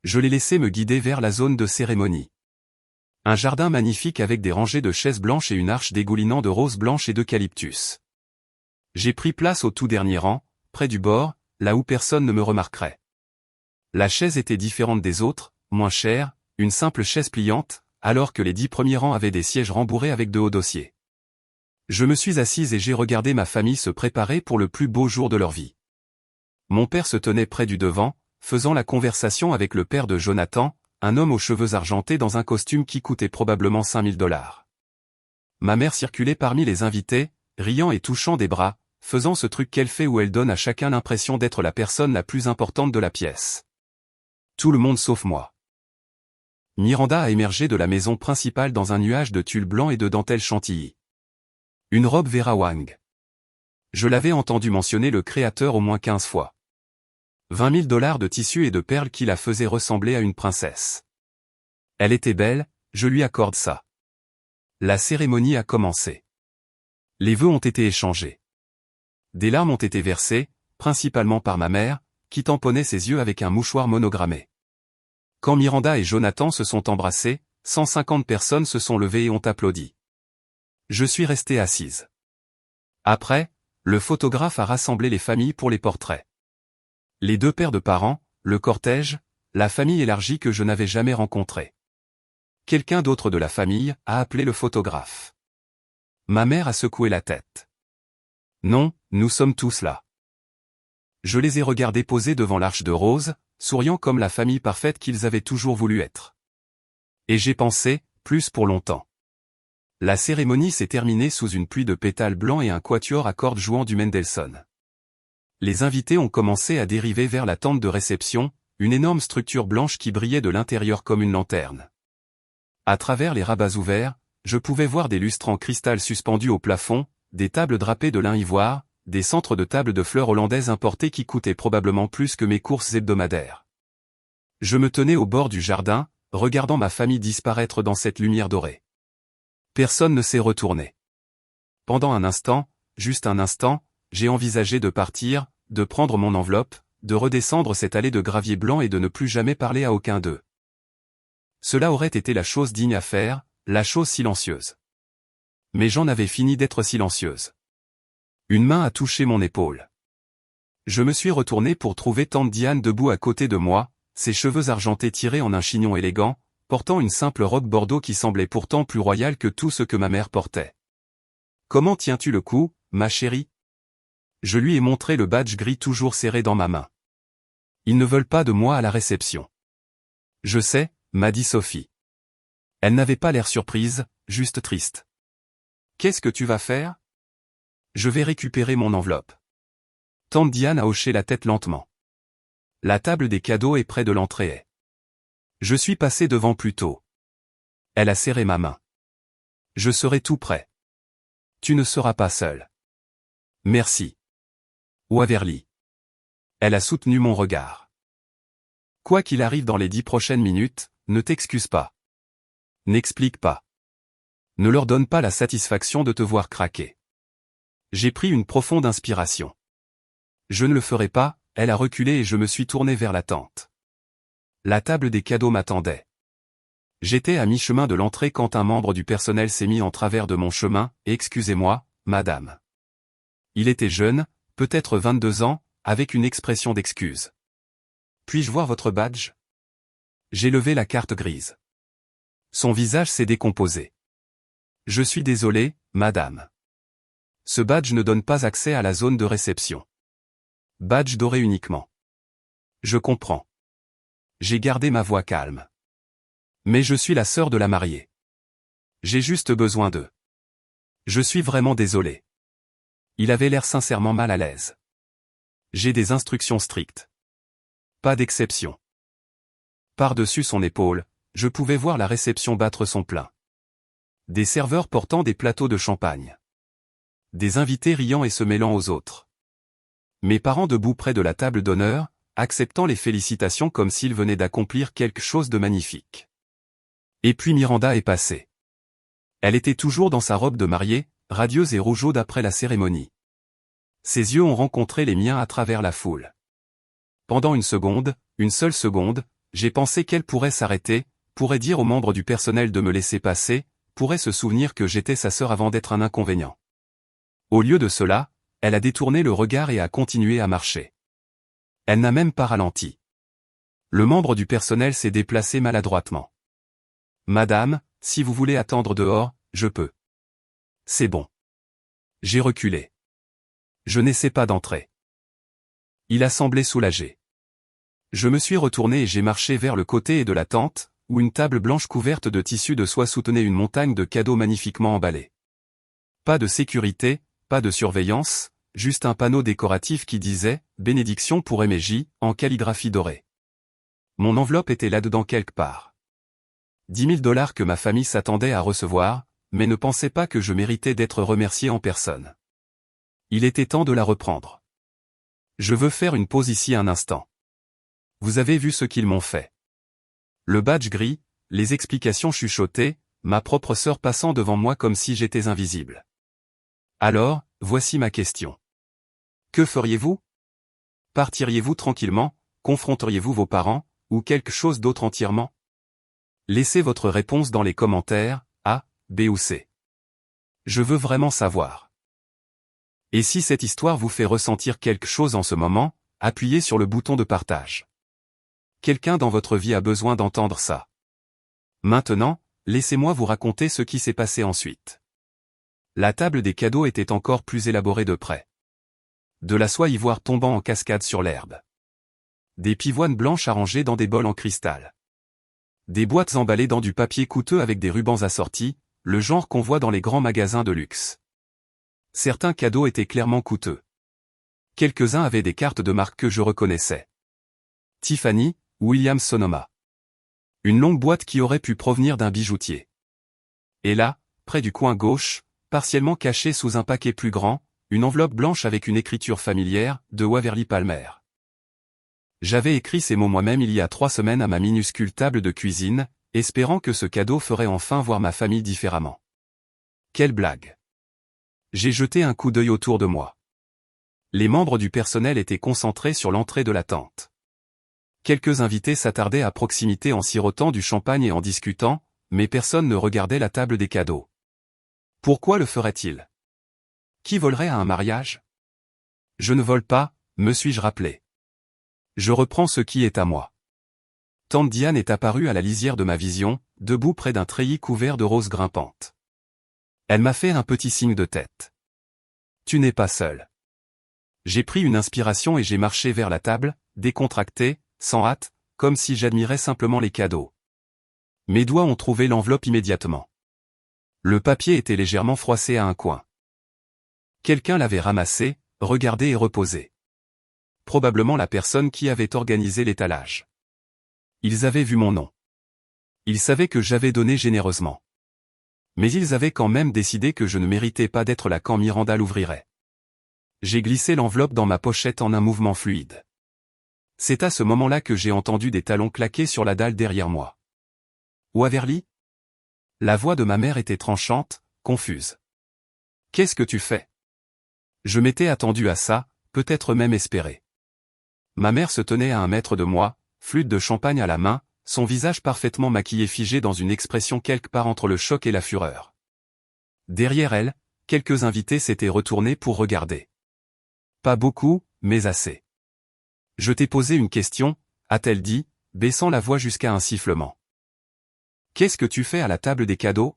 Je l'ai laissé me guider vers la zone de cérémonie. Un jardin magnifique avec des rangées de chaises blanches et une arche dégoulinant de roses blanches et d'eucalyptus. J'ai pris place au tout dernier rang, près du bord, là où personne ne me remarquerait. La chaise était différente des autres, moins chère, une simple chaise pliante, alors que les 10 premiers rangs avaient des sièges rembourrés avec de hauts dossiers. Je me suis assise et j'ai regardé ma famille se préparer pour le plus beau jour de leur vie. Mon père se tenait près du devant, faisant la conversation avec le père de Jonathan, un homme aux cheveux argentés dans un costume qui coûtait probablement $5 000. Ma mère circulait parmi les invités, riant et touchant des bras, faisant ce truc qu'elle fait où elle donne à chacun l'impression d'être la personne la plus importante de la pièce. Tout le monde sauf moi. Miranda a émergé de la maison principale dans un nuage de tulle blanc et de dentelle chantilly. Une robe Vera Wang. Je l'avais entendu mentionner le créateur au moins 15 fois. 20 000 $ de tissu et de perles qui la faisaient ressembler à une princesse. Elle était belle, je lui accorde ça. La cérémonie a commencé. Les vœux ont été échangés. Des larmes ont été versées, principalement par ma mère, qui tamponnait ses yeux avec un mouchoir monogrammé. Quand Miranda et Jonathan se sont embrassés, 150 personnes se sont levées et ont applaudi. Je suis restée assise. Après, le photographe a rassemblé les familles pour les portraits. Les deux pères de parents, le cortège, la famille élargie que je n'avais jamais rencontrée. Quelqu'un d'autre de la famille a appelé le photographe. Ma mère a secoué la tête. Non, nous sommes tous là. Je les ai regardés poser devant l'Arche de Rose, souriant comme la famille parfaite qu'ils avaient toujours voulu être. Et j'ai pensé, plus pour longtemps. La cérémonie s'est terminée sous une pluie de pétales blancs et un quatuor à cordes jouant du Mendelssohn. Les invités ont commencé à dériver vers la tente de réception, une énorme structure blanche qui brillait de l'intérieur comme une lanterne. À travers les rabats ouverts, je pouvais voir des lustres en cristal suspendus au plafond, des tables drapées de lin ivoire, des centres de tables de fleurs hollandaises importées qui coûtaient probablement plus que mes courses hebdomadaires. Je me tenais au bord du jardin, regardant ma famille disparaître dans cette lumière dorée. Personne ne s'est retourné. Pendant un instant, juste un instant, j'ai envisagé de partir, de prendre mon enveloppe, de redescendre cette allée de gravier blanc et de ne plus jamais parler à aucun d'eux. Cela aurait été la chose digne à faire, la chose silencieuse. Mais j'en avais fini d'être silencieuse. Une main a touché mon épaule. Je me suis retourné pour trouver tante Diane debout à côté de moi, ses cheveux argentés tirés en un chignon élégant, portant une simple robe bordeaux qui semblait pourtant plus royale que tout ce que ma mère portait. « Comment tiens-tu le coup, ma chérie ?» Je lui ai montré le badge gris toujours serré dans ma main. « Ils ne veulent pas de moi à la réception. »« Je sais », m'a dit Sophie. Elle n'avait pas l'air surprise, juste triste. « Qu'est-ce que tu vas faire ? » Je vais récupérer mon enveloppe. Tante Diane a hoché la tête lentement. La table des cadeaux est près de l'entrée. Je suis passé devant plus tôt. Elle a serré ma main. Je serai tout prêt. Tu ne seras pas seul. Merci. Waverly. Elle a soutenu mon regard. Quoi qu'il arrive dans les 10 prochaines minutes, ne t'excuse pas. N'explique pas. Ne leur donne pas la satisfaction de te voir craquer. J'ai pris une profonde inspiration. Je ne le ferai pas, elle a reculé et je me suis tourné vers la tente. La table des cadeaux m'attendait. J'étais à mi-chemin de l'entrée quand un membre du personnel s'est mis en travers de mon chemin, « Excusez-moi, madame. » Il était jeune, peut-être 22 ans, avec une expression d'excuse. « Puis-je voir votre badge ?» J'ai levé la carte grise. Son visage s'est décomposé. « Je suis désolé, madame. Ce badge ne donne pas accès à la zone de réception. Badge doré uniquement. » Je comprends. J'ai gardé ma voix calme. Mais je suis la sœur de la mariée. J'ai juste besoin d'eux. Je suis vraiment désolé. Il avait l'air sincèrement mal à l'aise. J'ai des instructions strictes. Pas d'exception. Par-dessus son épaule, je pouvais voir la réception battre son plein. Des serveurs portant des plateaux de champagne. Des invités riant et se mêlant aux autres. Mes parents debout près de la table d'honneur, acceptant les félicitations comme s'ils venaient d'accomplir quelque chose de magnifique. Et puis Miranda est passée. Elle était toujours dans sa robe de mariée, radieuse et rougeaude après la cérémonie. Ses yeux ont rencontré les miens à travers la foule. Pendant une seule seconde, j'ai pensé qu'elle pourrait s'arrêter, pourrait dire aux membres du personnel de me laisser passer, pourrait se souvenir que j'étais sa sœur avant d'être un inconvénient. Au lieu de cela, elle a détourné le regard et a continué à marcher. Elle n'a même pas ralenti. Le membre du personnel s'est déplacé maladroitement. « Madame, si vous voulez attendre dehors, je peux. » « C'est bon. » J'ai reculé. Je n'essaie pas d'entrer. Il a semblé soulagé. Je me suis retourné et j'ai marché vers le côté de la tente, où une table blanche couverte de tissu de soie soutenait une montagne de cadeaux magnifiquement emballés. Pas de sécurité, pas de surveillance, juste un panneau décoratif qui disait « Bénédiction pour Aimé J » en calligraphie dorée. Mon enveloppe était là-dedans quelque part. 10 000 $ que ma famille s'attendait à recevoir, mais ne pensait pas que je méritais d'être remercié en personne. Il était temps de la reprendre. Je veux faire une pause ici un instant. Vous avez vu ce qu'ils m'ont fait. Le badge gris, les explications chuchotées, ma propre sœur passant devant moi comme si j'étais invisible. Alors, voici ma question. Que feriez-vous? Partiriez-vous tranquillement, confronteriez-vous vos parents, ou quelque chose d'autre entièrement? Laissez votre réponse dans les commentaires, A, B ou C. Je veux vraiment savoir. Et si cette histoire vous fait ressentir quelque chose en ce moment, appuyez sur le bouton de partage. Quelqu'un dans votre vie a besoin d'entendre ça. Maintenant, laissez-moi vous raconter ce qui s'est passé ensuite. La table des cadeaux était encore plus élaborée de près. De la soie ivoire tombant en cascade sur l'herbe. Des pivoines blanches arrangées dans des bols en cristal. Des boîtes emballées dans du papier coûteux avec des rubans assortis, le genre qu'on voit dans les grands magasins de luxe. Certains cadeaux étaient clairement coûteux. Quelques-uns avaient des cartes de marque que je reconnaissais. Tiffany, Williams-Sonoma. Une longue boîte qui aurait pu provenir d'un bijoutier. Et là, près du coin gauche, partiellement cachée sous un paquet plus grand, une enveloppe blanche avec une écriture familière, de Waverly Palmer. J'avais écrit ces mots moi-même il y a 3 semaines à ma minuscule table de cuisine, espérant que ce cadeau ferait enfin voir ma famille différemment. Quelle blague! J'ai jeté un coup d'œil autour de moi. Les membres du personnel étaient concentrés sur l'entrée de la tente. Quelques invités s'attardaient à proximité en sirotant du champagne et en discutant, mais personne ne regardait la table des cadeaux. Pourquoi le ferait-il? Qui volerait à un mariage? Je ne vole pas, me suis-je rappelé. Je reprends ce qui est à moi. Tante Diane est apparue à la lisière de ma vision, debout près d'un treillis couvert de roses grimpantes. Elle m'a fait un petit signe de tête. Tu n'es pas seul. J'ai pris une inspiration et j'ai marché vers la table, décontracté, sans hâte, comme si j'admirais simplement les cadeaux. Mes doigts ont trouvé l'enveloppe immédiatement. Le papier était légèrement froissé à un coin. Quelqu'un l'avait ramassé, regardé et reposé. Probablement la personne qui avait organisé l'étalage. Ils avaient vu mon nom. Ils savaient que j'avais donné généreusement. Mais ils avaient quand même décidé que je ne méritais pas d'être là quand Miranda l'ouvrirait. J'ai glissé l'enveloppe dans ma pochette en un mouvement fluide. C'est à ce moment-là que j'ai entendu des talons claquer sur la dalle derrière moi. Waverly? La voix de ma mère était tranchante, confuse. Qu'est-ce que tu fais? Je m'étais attendu à ça, peut-être même espéré. Ma mère se tenait à 1 mètre de moi, flûte de champagne à la main, son visage parfaitement maquillé figé dans une expression quelque part entre le choc et la fureur. Derrière elle, quelques invités s'étaient retournés pour regarder. Pas beaucoup, mais assez. Je t'ai posé une question, a-t-elle dit, baissant la voix jusqu'à un sifflement. Qu'est-ce que tu fais à la table des cadeaux?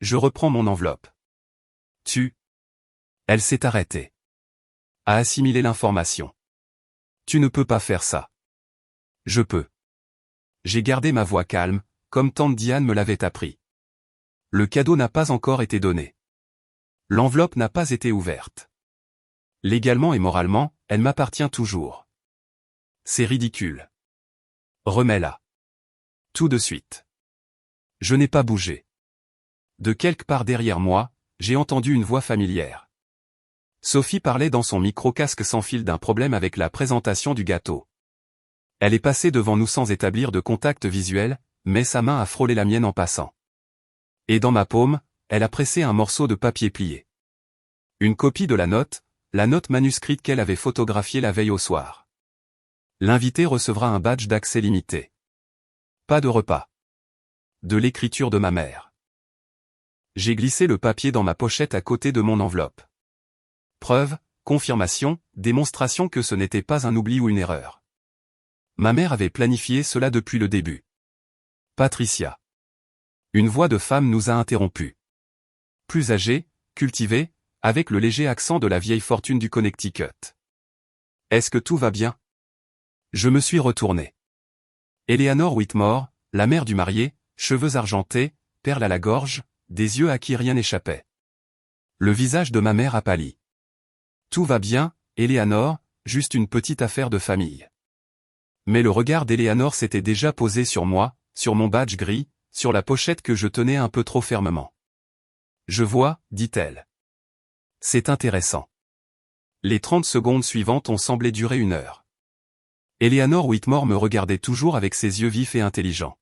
Je reprends mon enveloppe. Elle s'est arrêtée. À assimiler l'information. Tu ne peux pas faire ça. Je peux. J'ai gardé ma voix calme, comme tante Diane me l'avait appris. Le cadeau n'a pas encore été donné. L'enveloppe n'a pas été ouverte. Légalement et moralement, elle m'appartient toujours. C'est ridicule. Remets-la. Tout de suite. Je n'ai pas bougé. De quelque part derrière moi, j'ai entendu une voix familière. Sophie parlait dans son micro-casque sans fil d'un problème avec la présentation du gâteau. Elle est passée devant nous sans établir de contact visuel, mais sa main a frôlé la mienne en passant. Et dans ma paume, elle a pressé un morceau de papier plié. Une copie de la note manuscrite qu'elle avait photographiée la veille au soir. L'invité recevra un badge d'accès limité. Pas de repas. De l'écriture de ma mère. J'ai glissé le papier dans ma pochette à côté de mon enveloppe. Preuve, confirmation, démonstration que ce n'était pas un oubli ou une erreur. Ma mère avait planifié cela depuis le début. Patricia. Une voix de femme nous a interrompus. Plus âgée, cultivée, avec le léger accent de la vieille fortune du Connecticut. Est-ce que tout va bien? Je me suis retourné. Eleanor Whitmore, la mère du marié, cheveux argentés, perles à la gorge, des yeux à qui rien n'échappait. Le visage de ma mère a pâli. Tout va bien, Eleanor, juste une petite affaire de famille. Mais le regard d'Eleanor s'était déjà posé sur moi, sur mon badge gris, sur la pochette que je tenais un peu trop fermement. Je vois, dit-elle. C'est intéressant. Les 30 secondes suivantes ont semblé durer 1 heure. Eleanor Whitmore me regardait toujours avec ses yeux vifs et intelligents.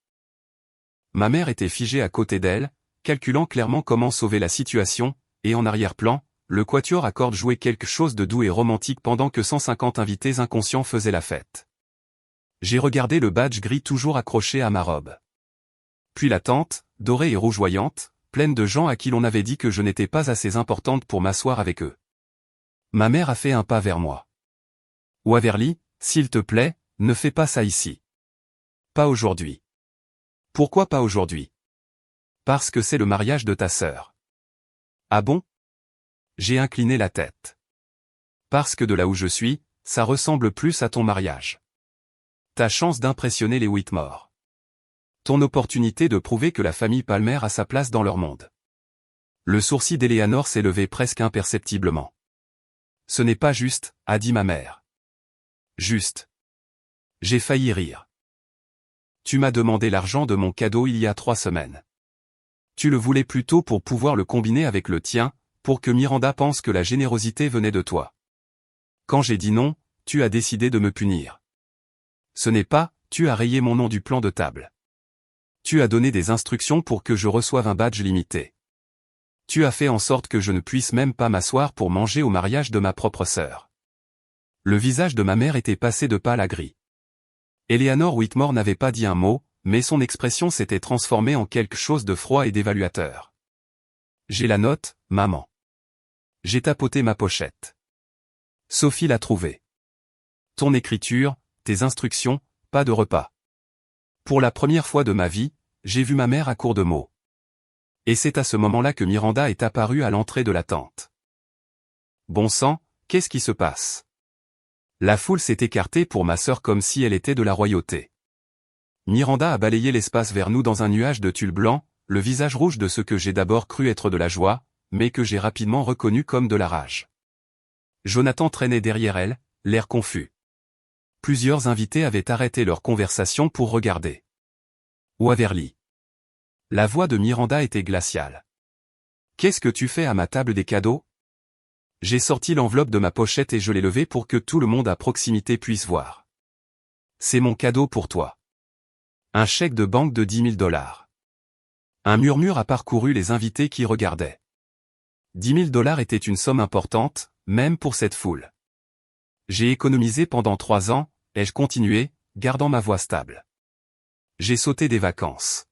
Ma mère était figée à côté d'elle, calculant clairement comment sauver la situation, et en arrière-plan, le quatuor à cordes jouait quelque chose de doux et romantique pendant que 150 invités inconscients faisaient la fête. J'ai regardé le badge gris toujours accroché à ma robe. Puis la tente, dorée et rougeoyante, pleine de gens à qui l'on avait dit que je n'étais pas assez importante pour m'asseoir avec eux. Ma mère a fait un pas vers moi. « Waverly, s'il te plaît, ne fais pas ça ici. Pas aujourd'hui. » « Pourquoi pas aujourd'hui ? » »« Parce que c'est le mariage de ta sœur. »« Ah bon ? » J'ai incliné la tête. « Parce que de là où je suis, ça ressemble plus à ton mariage. Ta chance d'impressionner les Whitmore. Ton opportunité de prouver que la famille Palmer a sa place dans leur monde. » Le sourcil d'Eleanor s'est levé presque imperceptiblement. « Ce n'est pas juste, » a dit ma mère. « Juste. » J'ai failli rire. « Tu m'as demandé l'argent de mon cadeau il y a 3 semaines. Tu le voulais plutôt pour pouvoir le combiner avec le tien, pour que Miranda pense que la générosité venait de toi. Quand j'ai dit non, tu as décidé de me punir. Ce n'est pas, tu as rayé mon nom du plan de table. Tu as donné des instructions pour que je reçoive un badge limité. Tu as fait en sorte que je ne puisse même pas m'asseoir pour manger au mariage de ma propre sœur. » Le visage de ma mère était passé de pâle à gris. Eleanor Whitmore n'avait pas dit un mot, mais son expression s'était transformée en quelque chose de froid et d'évaluateur. « J'ai la note, maman. » J'ai tapoté ma pochette. Sophie l'a trouvée. « Ton écriture, tes instructions, pas de repas. » Pour la première fois de ma vie, j'ai vu ma mère à court de mots. Et c'est à ce moment-là que Miranda est apparue à l'entrée de la tente. Bon sang, qu'est-ce qui se passe ? La foule s'est écartée pour ma sœur comme si elle était de la royauté. Miranda a balayé l'espace vers nous dans un nuage de tulle blanc, le visage rouge de ce que j'ai d'abord cru être de la joie, mais que j'ai rapidement reconnu comme de la rage. Jonathan traînait derrière elle, l'air confus. Plusieurs invités avaient arrêté leur conversation pour regarder. Waverly. La voix de Miranda était glaciale. « Qu'est-ce que tu fais à ma table des cadeaux ? » J'ai sorti l'enveloppe de ma pochette et je l'ai levée pour que tout le monde à proximité puisse voir. « C'est mon cadeau pour toi. Un chèque de banque de 10 000 $. Un murmure a parcouru les invités qui regardaient. 10 000 $ était une somme importante, même pour cette foule. J'ai économisé pendant 3 ans, ai-je continué, gardant ma voix stable. J'ai sauté des vacances.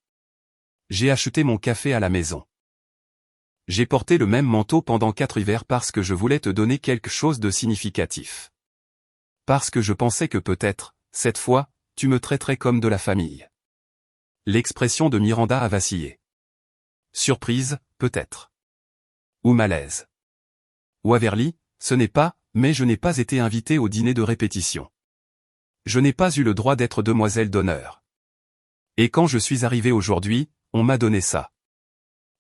J'ai acheté mon café à la maison. J'ai porté le même manteau pendant 4 hivers parce que je voulais te donner quelque chose de significatif. Parce que je pensais que peut-être, cette fois, tu me traiterais comme de la famille. L'expression de Miranda a vacillé. Surprise, peut-être. Ou malaise. Waverly, ce n'est pas, mais je n'ai pas été invité au dîner de répétition. Je n'ai pas eu le droit d'être demoiselle d'honneur. Et quand je suis arrivé aujourd'hui, on m'a donné ça.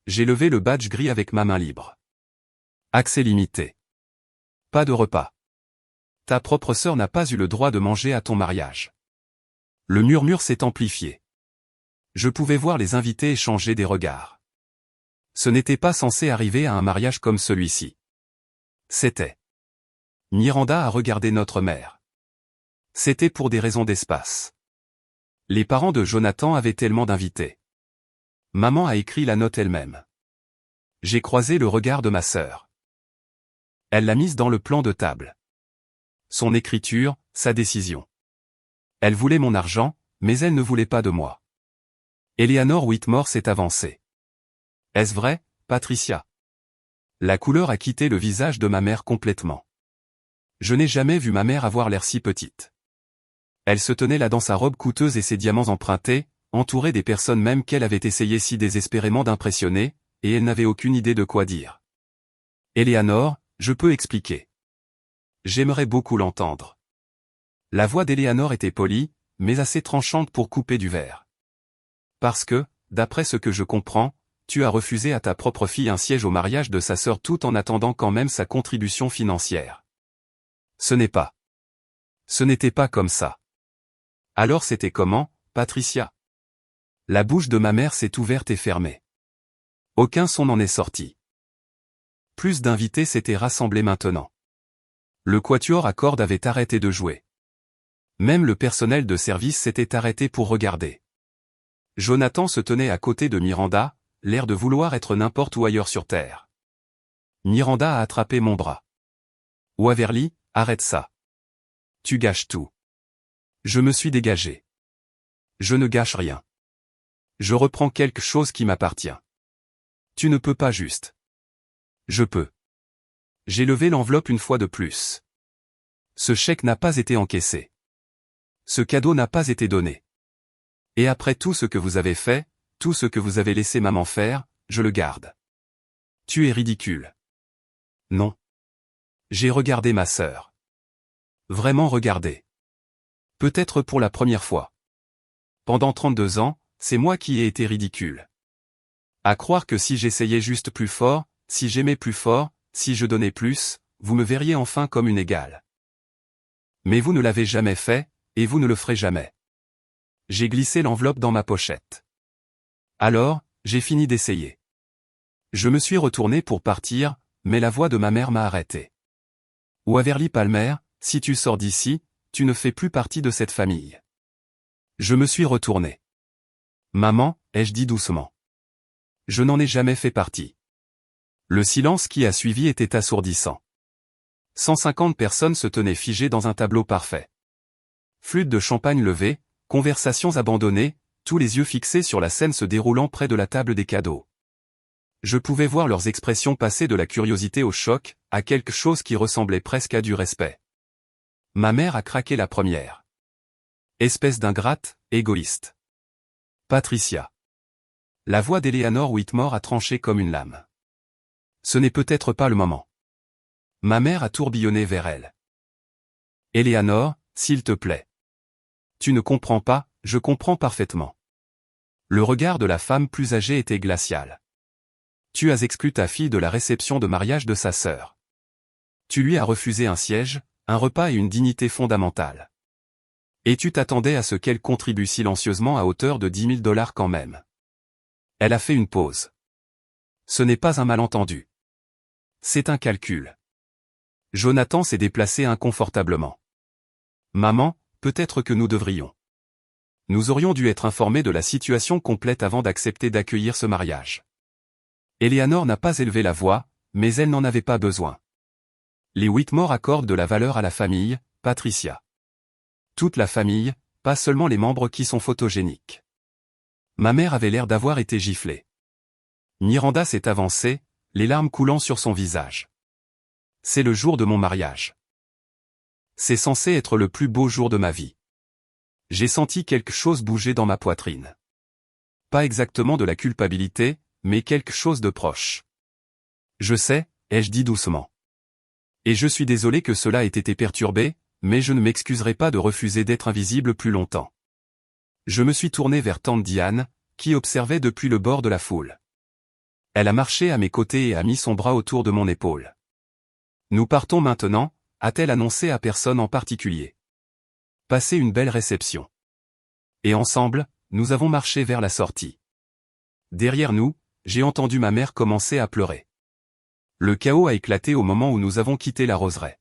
J'ai levé le badge gris avec ma main libre. Accès limité. Pas de repas. Ta propre sœur n'a pas eu le droit de manger à ton mariage. Le murmure s'est amplifié. Je pouvais voir les invités échanger des regards. Ce n'était pas censé arriver à un mariage comme celui-ci. C'était. Miranda a regardé notre mère. C'était pour des raisons d'espace. Les parents de Jonathan avaient tellement d'invités. Maman a écrit la note elle-même. J'ai croisé le regard de ma sœur. Elle l'a mise dans le plan de table. Son écriture, sa décision. Elle voulait mon argent, mais elle ne voulait pas de moi. Eleanor Whitmore s'est avancée. Est-ce vrai, Patricia ? La couleur a quitté le visage de ma mère complètement. Je n'ai jamais vu ma mère avoir l'air si petite. Elle se tenait là dans sa robe coûteuse et ses diamants empruntés, entourée des personnes même qu'elle avait essayé si désespérément d'impressionner, et elle n'avait aucune idée de quoi dire. Eleanor, je peux expliquer. J'aimerais beaucoup l'entendre. La voix d'Eleanor était polie, mais assez tranchante pour couper du verre. Parce que, d'après ce que je comprends, tu as refusé à ta propre fille un siège au mariage de sa sœur tout en attendant quand même sa contribution financière. Ce n'est pas. Ce n'était pas comme ça. Alors c'était comment, Patricia ? La bouche de ma mère s'est ouverte et fermée. Aucun son n'en est sorti. Plus d'invités s'étaient rassemblés maintenant. Le quatuor à cordes avait arrêté de jouer. Même le personnel de service s'était arrêté pour regarder. Jonathan se tenait à côté de Miranda, l'air de vouloir être n'importe où ailleurs sur Terre. Miranda a attrapé mon bras. Waverly, arrête ça. Tu gâches tout. Je me suis dégagé. Je ne gâche rien. Je reprends quelque chose qui m'appartient. Tu ne peux pas juste. Je peux. J'ai levé l'enveloppe une fois de plus. Ce chèque n'a pas été encaissé. Ce cadeau n'a pas été donné. Et après tout ce que vous avez fait, tout ce que vous avez laissé maman faire, je le garde. Tu es ridicule. Non. J'ai regardé ma sœur. Vraiment regardé. Peut-être pour la première fois. Pendant 32 ans, c'est moi qui ai été ridicule. À croire que si j'essayais juste plus fort, si j'aimais plus fort, si je donnais plus, vous me verriez enfin comme une égale. Mais vous ne l'avez jamais fait, et vous ne le ferez jamais. J'ai glissé l'enveloppe dans ma pochette. Alors, j'ai fini d'essayer. Je me suis retourné pour partir, mais la voix de ma mère m'a arrêté. Waverly Palmer, si tu sors d'ici, tu ne fais plus partie de cette famille. Je me suis retourné. Maman, ai-je dit doucement. Je n'en ai jamais fait partie. Le silence qui a suivi était assourdissant. 150 personnes se tenaient figées dans un tableau parfait. Flûte de champagne levée, conversations abandonnées, tous les yeux fixés sur la scène se déroulant près de la table des cadeaux. Je pouvais voir leurs expressions passer de la curiosité au choc, à quelque chose qui ressemblait presque à du respect. Ma mère a craqué la première. Espèce d'ingrate, égoïste. Patricia. La voix d'Eleanor Whitmore a tranché comme une lame. Ce n'est peut-être pas le moment. Ma mère a tourbillonné vers elle. Eleanor, s'il te plaît. Tu ne comprends pas, je comprends parfaitement. Le regard de la femme plus âgée était glacial. Tu as exclu ta fille de la réception de mariage de sa sœur. Tu lui as refusé un siège, un repas et une dignité fondamentale. Et tu t'attendais à ce qu'elle contribue silencieusement à hauteur de $10 000 quand même. Elle a fait une pause. Ce n'est pas un malentendu. C'est un calcul. Jonathan s'est déplacé inconfortablement. Maman, peut-être que nous devrions. Nous aurions dû être informés de la situation complète avant d'accepter d'accueillir ce mariage. Eleanor n'a pas élevé la voix, mais elle n'en avait pas besoin. Les Whitmore accordent de la valeur à la famille, Patricia. Toute la famille, pas seulement les membres qui sont photogéniques. Ma mère avait l'air d'avoir été giflée. Miranda s'est avancée, les larmes coulant sur son visage. C'est le jour de mon mariage. C'est censé être le plus beau jour de ma vie. J'ai senti quelque chose bouger dans ma poitrine. Pas exactement de la culpabilité, mais quelque chose de proche. Je sais, ai-je dit doucement. Et je suis désolé que cela ait été perturbé, mais je ne m'excuserai pas de refuser d'être invisible plus longtemps. Je me suis tourné vers tante Diane, qui observait depuis le bord de la foule. Elle a marché à mes côtés et a mis son bras autour de mon épaule. Nous partons maintenant, a-t-elle annoncé à personne en particulier. Passez une belle réception. Et ensemble, nous avons marché vers la sortie. Derrière nous, j'ai entendu ma mère commencer à pleurer. Le chaos a éclaté au moment où nous avons quitté la roseraie.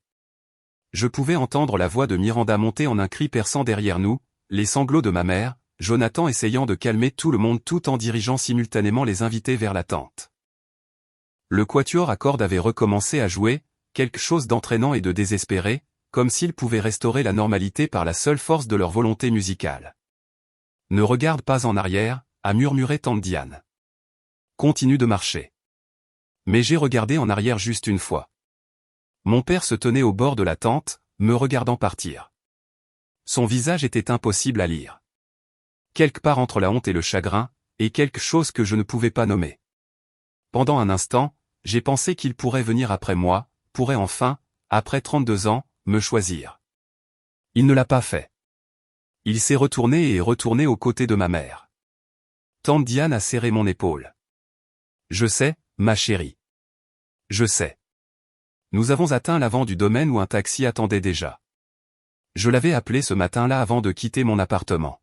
Je pouvais entendre la voix de Miranda monter en un cri perçant derrière nous, les sanglots de ma mère, Jonathan essayant de calmer tout le monde tout en dirigeant simultanément les invités vers la tente. Le quatuor à cordes avait recommencé à jouer, quelque chose d'entraînant et de désespéré, comme s'ils pouvaient restaurer la normalité par la seule force de leur volonté musicale. Ne regarde pas en arrière, a murmuré tante Diane. Continue de marcher. Mais j'ai regardé en arrière juste une fois. Mon père se tenait au bord de la tente, me regardant partir. Son visage était impossible à lire. Quelque part entre la honte et le chagrin, et quelque chose que je ne pouvais pas nommer. Pendant un instant, j'ai pensé qu'il pourrait venir après moi, pourrait enfin, après 32 ans, me choisir. Il ne l'a pas fait. Il s'est retourné et est retourné aux côtés de ma mère. Tante Diane a serré mon épaule. Je sais, ma chérie. Je sais. Nous avons atteint l'avant du domaine où un taxi attendait déjà. Je l'avais appelé ce matin-là avant de quitter mon appartement.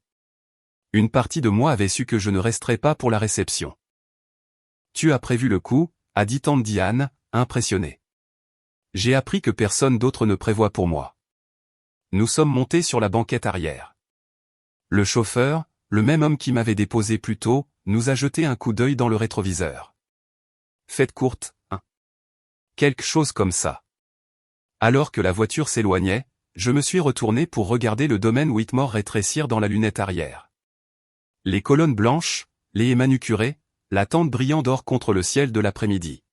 Une partie de moi avait su que je ne resterais pas pour la réception. Tu as prévu le coup, a dit tante Diane, impressionnée. J'ai appris que personne d'autre ne prévoit pour moi. Nous sommes montés sur la banquette arrière. Le chauffeur, le même homme qui m'avait déposé plus tôt, nous a jeté un coup d'œil dans le rétroviseur. Faites courte, hein. Quelque chose comme ça. Alors que la voiture s'éloignait, je me suis retourné pour regarder le domaine Whitmore rétrécir dans la lunette arrière. Les colonnes blanches, les haies manucurées, la tente brillant d'or contre le ciel de l'après-midi.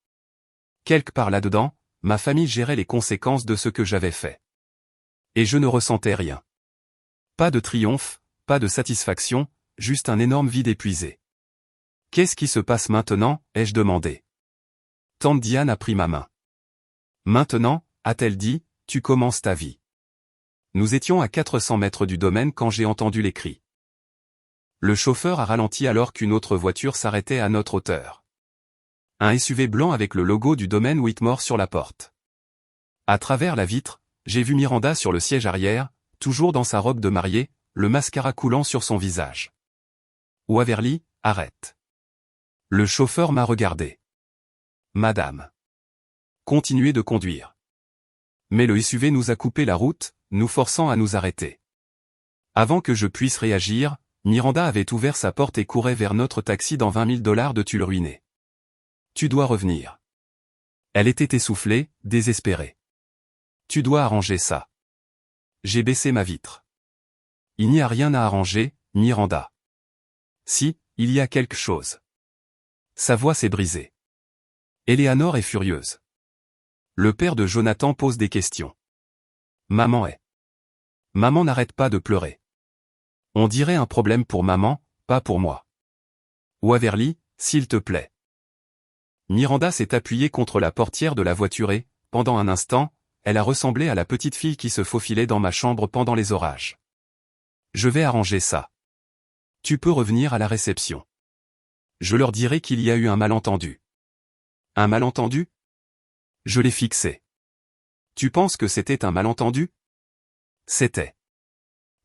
Quelque part là-dedans, ma famille gérait les conséquences de ce que j'avais fait. Et je ne ressentais rien. Pas de triomphe, pas de satisfaction, juste un énorme vide épuisé. Qu'est-ce qui se passe maintenant, ai-je demandé. Tante Diane a pris ma main. Maintenant, a-t-elle dit, tu commences ta vie. Nous étions à 400 mètres du domaine quand j'ai entendu les cris. Le chauffeur a ralenti alors qu'une autre voiture s'arrêtait à notre hauteur. Un SUV blanc avec le logo du domaine Whitmore sur la porte. À travers la vitre, j'ai vu Miranda sur le siège arrière, toujours dans sa robe de mariée, le mascara coulant sur son visage. Waverly, arrête. Le chauffeur m'a regardé. Madame. Continuez de conduire. Mais le SUV nous a coupé la route, nous forçant à nous arrêter. Avant que je puisse réagir, Miranda avait ouvert sa porte et courait vers notre taxi dans 20 000 $ de tulle ruiné. Tu dois revenir. Elle était essoufflée, désespérée. Tu dois arranger ça. J'ai baissé ma vitre. Il n'y a rien à arranger, Miranda. Si, il y a quelque chose. Sa voix s'est brisée. Eleanor est furieuse. Le père de Jonathan pose des questions. Maman est. Maman n'arrête pas de pleurer. On dirait un problème pour maman, pas pour moi. Waverly, s'il te plaît. Miranda s'est appuyée contre la portière de la voiture et, pendant un instant, elle a ressemblé à la petite fille qui se faufilait dans ma chambre pendant les orages. Je vais arranger ça. Tu peux revenir à la réception. Je leur dirai qu'il y a eu un malentendu. Un malentendu? Je l'ai fixé. Tu penses que c'était un malentendu? C'était.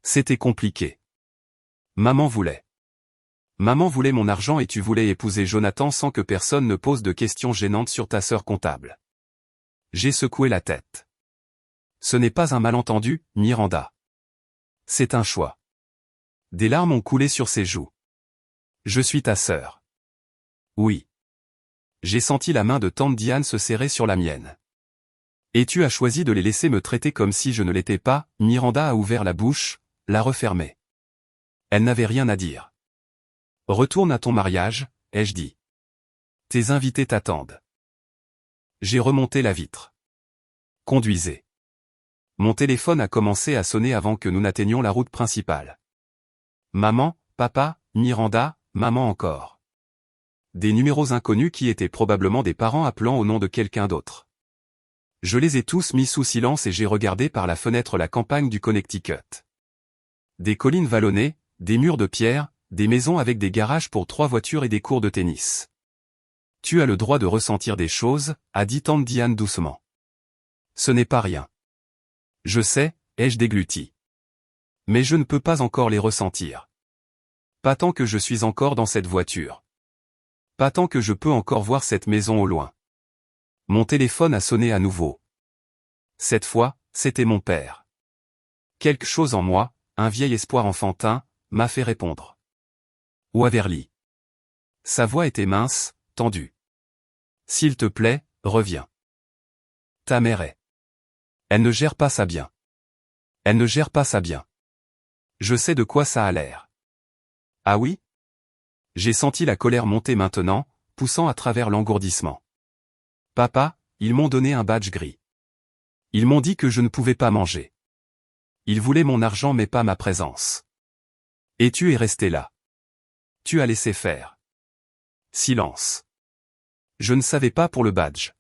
C'était compliqué. Maman voulait. Maman voulait mon argent et tu voulais épouser Jonathan sans que personne ne pose de questions gênantes sur ta sœur comptable. J'ai secoué la tête. Ce n'est pas un malentendu, Miranda. C'est un choix. Des larmes ont coulé sur ses joues. Je suis ta sœur. Oui. J'ai senti la main de tante Diane se serrer sur la mienne. Et tu as choisi de les laisser me traiter comme si je ne l'étais pas, Miranda a ouvert la bouche, l'a refermée. Elle n'avait rien à dire. Retourne à ton mariage, ai-je dit. Tes invités t'attendent. J'ai remonté la vitre. Conduisez. Mon téléphone a commencé à sonner avant que nous n'atteignions la route principale. Maman, papa, Miranda, maman encore. Des numéros inconnus qui étaient probablement des parents appelant au nom de quelqu'un d'autre. Je les ai tous mis sous silence et j'ai regardé par la fenêtre la campagne du Connecticut. Des collines vallonnées, des murs de pierre, des maisons avec des garages pour 3 voitures et des cours de tennis. Tu as le droit de ressentir des choses, a dit tante Diane doucement. Ce n'est pas rien. Je sais, ai-je dégluti. Mais je ne peux pas encore les ressentir. Pas tant que je suis encore dans cette voiture. Pas tant que je peux encore voir cette maison au loin. Mon téléphone a sonné à nouveau. Cette fois, c'était mon père. Quelque chose en moi, un vieil espoir enfantin, m'a fait répondre. Waverly. Sa voix était mince, tendue. S'il te plaît, reviens. Ta mère est. Elle ne gère pas ça bien. Elle ne gère pas ça bien. Je sais de quoi ça a l'air. Ah oui? J'ai senti la colère monter maintenant, poussant à travers l'engourdissement. Papa, ils m'ont donné un badge gris. Ils m'ont dit que je ne pouvais pas manger. Ils voulaient mon argent mais pas ma présence. Et tu es resté là. Tu as laissé faire. Silence. Je ne savais pas pour le badge.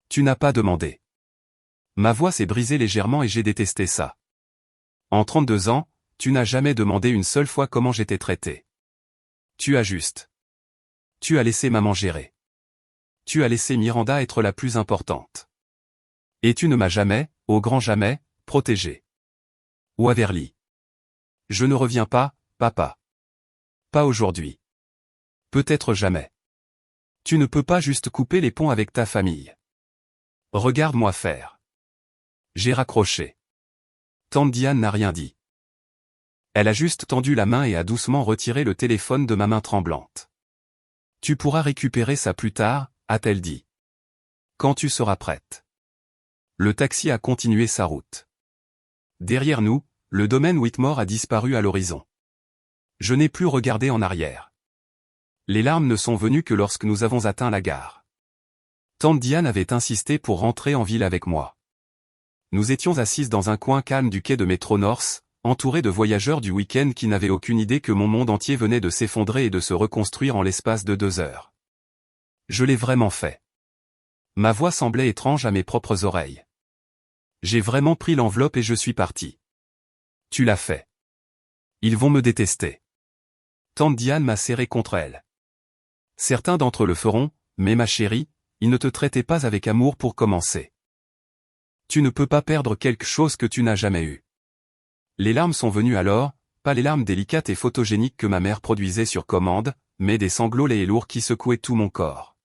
Tu n'as pas demandé. Ma voix s'est brisée légèrement et j'ai détesté ça. En 32 ans, tu n'as jamais demandé une seule fois comment j'étais traité. Tu as juste. Tu as laissé maman gérer. Tu as laissé Miranda être la plus importante. Et tu ne m'as jamais, au grand jamais, protégé. Waverly. Je ne reviens pas, papa. Pas aujourd'hui. Peut-être jamais. Tu ne peux pas juste couper les ponts avec ta famille. Regarde-moi faire. J'ai raccroché. Tante Diane n'a rien dit. Elle a juste tendu la main et a doucement retiré le téléphone de ma main tremblante. Tu pourras récupérer ça plus tard, a-t-elle dit. Quand tu seras prête. Le taxi a continué sa route. Derrière nous, le domaine Whitmore a disparu à l'horizon. Je n'ai plus regardé en arrière. Les larmes ne sont venues que lorsque nous avons atteint la gare. Tante Diane avait insisté pour rentrer en ville avec moi. Nous étions assises dans un coin calme du quai de métro North, entourés de voyageurs du week-end qui n'avaient aucune idée que mon monde entier venait de s'effondrer et de se reconstruire en l'espace de 2 heures. Je l'ai vraiment fait. Ma voix semblait étrange à mes propres oreilles. J'ai vraiment pris l'enveloppe et je suis parti. Tu l'as fait. Ils vont me détester. Tante Diane m'a serré contre elle. Certains d'entre eux le feront, mais ma chérie, ils ne te traitaient pas avec amour pour commencer. Tu ne peux pas perdre quelque chose que tu n'as jamais eu. Les larmes sont venues alors, pas les larmes délicates et photogéniques que ma mère produisait sur commande, mais des sanglots laids et lourds qui secouaient tout mon corps.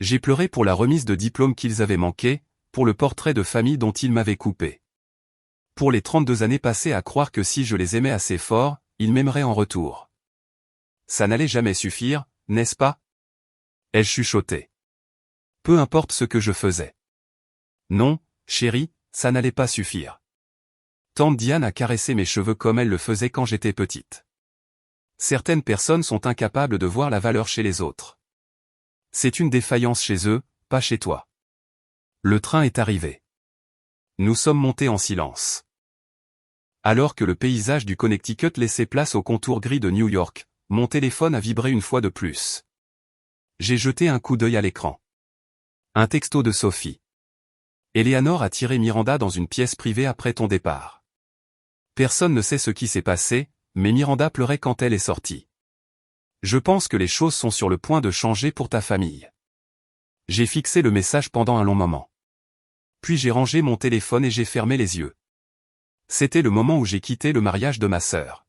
J'ai pleuré pour la remise de diplôme qu'ils avaient manqué, pour le portrait de famille dont ils m'avaient coupé. Pour les 32 années passées à croire que si je les aimais assez fort, ils m'aimeraient en retour. Ça n'allait jamais suffire, n'est-ce pas? Elle chuchotait. Peu importe ce que je faisais. Non, chérie, ça n'allait pas suffire. Tante Diane a caressé mes cheveux comme elle le faisait quand j'étais petite. Certaines personnes sont incapables de voir la valeur chez les autres. C'est une défaillance chez eux, pas chez toi. Le train est arrivé. Nous sommes montés en silence. Alors que le paysage du Connecticut laissait place au contour gris de New York, mon téléphone a vibré une fois de plus. J'ai jeté un coup d'œil à l'écran. Un texto de Sophie. Eleanor a tiré Miranda dans une pièce privée après ton départ. Personne ne sait ce qui s'est passé, mais Miranda pleurait quand elle est sortie. Je pense que les choses sont sur le point de changer pour ta famille. J'ai fixé le message pendant un long moment. Puis j'ai rangé mon téléphone et j'ai fermé les yeux. C'était le moment où j'ai quitté le mariage de ma sœur.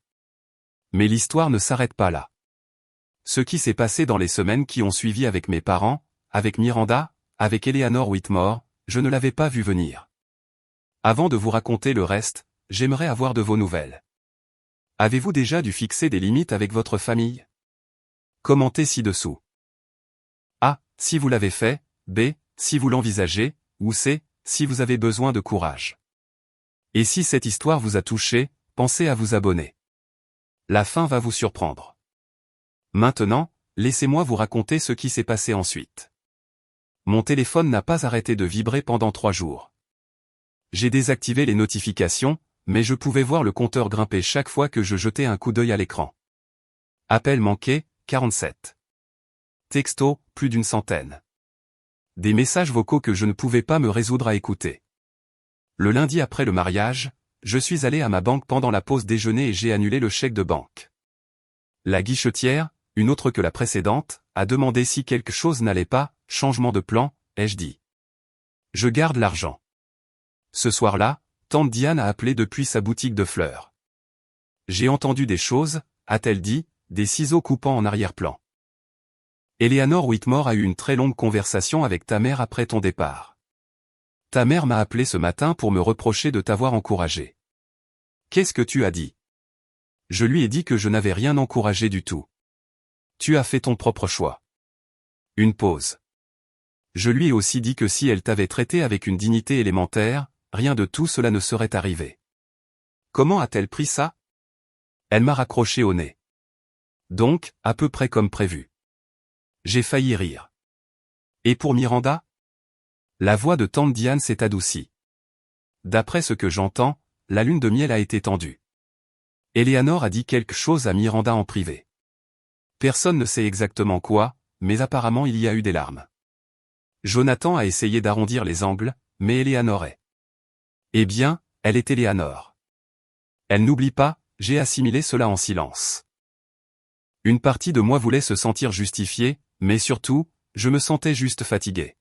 Mais l'histoire ne s'arrête pas là. Ce qui s'est passé dans les semaines qui ont suivi avec mes parents, avec Miranda, avec Eleanor Whitmore, je ne l'avais pas vu venir. Avant de vous raconter le reste, j'aimerais avoir de vos nouvelles. Avez-vous déjà dû fixer des limites avec votre famille? Commentez ci-dessous. A. Si vous l'avez fait, B. Si vous l'envisagez, ou C. Si vous avez besoin de courage. Et si cette histoire vous a touché, pensez à vous abonner. La fin va vous surprendre. Maintenant, laissez-moi vous raconter ce qui s'est passé ensuite. Mon téléphone n'a pas arrêté de vibrer pendant 3 jours. J'ai désactivé les notifications, mais je pouvais voir le compteur grimper chaque fois que je jetais un coup d'œil à l'écran. Appel manqué, 47. Texto, plus d'une centaine. Des messages vocaux que je ne pouvais pas me résoudre à écouter. Le lundi après le mariage, je suis allé à ma banque pendant la pause déjeuner et j'ai annulé le chèque de banque. La guichetière, une autre que la précédente, a demandé si quelque chose n'allait pas, changement de plan, ai-je dit. Je garde l'argent. Ce soir-là, tante Diane a appelé depuis sa boutique de fleurs. J'ai entendu des choses, a-t-elle dit, des ciseaux coupant en arrière-plan. Eleanor Whitmore a eu une très longue conversation avec ta mère après ton départ. Ta mère m'a appelé ce matin pour me reprocher de t'avoir encouragé. Qu'est-ce que tu as dit? Je lui ai dit que je n'avais rien encouragé du tout. Tu as fait ton propre choix. Une pause. Je lui ai aussi dit que si elle t'avait traité avec une dignité élémentaire, rien de tout cela ne serait arrivé. Comment a-t-elle pris ça? Elle m'a raccroché au nez. Donc, à peu près comme prévu. J'ai failli rire. Et pour Miranda? La voix de tante Diane s'est adoucie. D'après ce que j'entends, la lune de miel a été tendue. Eleanor a dit quelque chose à Miranda en privé. Personne ne sait exactement quoi, mais apparemment il y a eu des larmes. Jonathan a essayé d'arrondir les angles, mais Eleanor est. Eh bien, elle est Eleanor. Elle n'oublie pas, j'ai assimilé cela en silence. Une partie de moi voulait se sentir justifiée, mais surtout, je me sentais juste fatigué.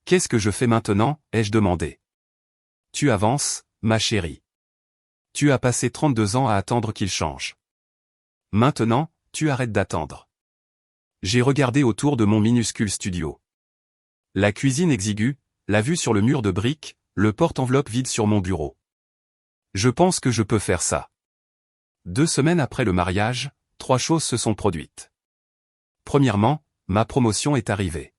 Qu'est-ce que je fais maintenant, ai-je demandé. Tu avances, ma chérie. Tu as passé 32 ans à attendre qu'il change. Maintenant, tu arrêtes d'attendre. J'ai regardé autour de mon minuscule studio. La cuisine exiguë, la vue sur le mur de briques, le porte-enveloppe vide sur mon bureau. Je pense que je peux faire ça. 2 semaines après le mariage, 3 choses se sont produites. Premièrement, ma promotion est arrivée.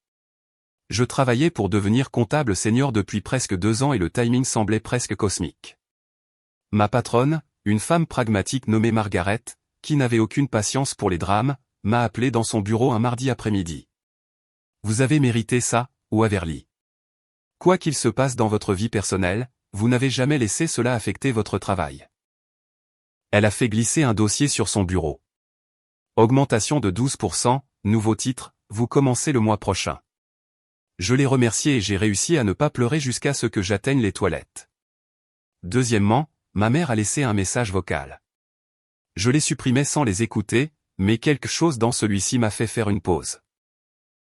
Je travaillais pour devenir comptable senior depuis presque 2 ans et le timing semblait presque cosmique. Ma patronne, une femme pragmatique nommée Margaret, qui n'avait aucune patience pour les drames, m'a appelé dans son bureau un mardi après-midi. Vous avez mérité ça, Waverly. Quoi qu'il se passe dans votre vie personnelle, vous n'avez jamais laissé cela affecter votre travail. Elle a fait glisser un dossier sur son bureau. Augmentation de 12%, nouveau titre, vous commencez le mois prochain. Je l'ai remercié et j'ai réussi à ne pas pleurer jusqu'à ce que j'atteigne les toilettes. Deuxièmement, ma mère a laissé un message vocal. Je les supprimais sans les écouter, mais quelque chose dans celui-ci m'a fait faire une pause.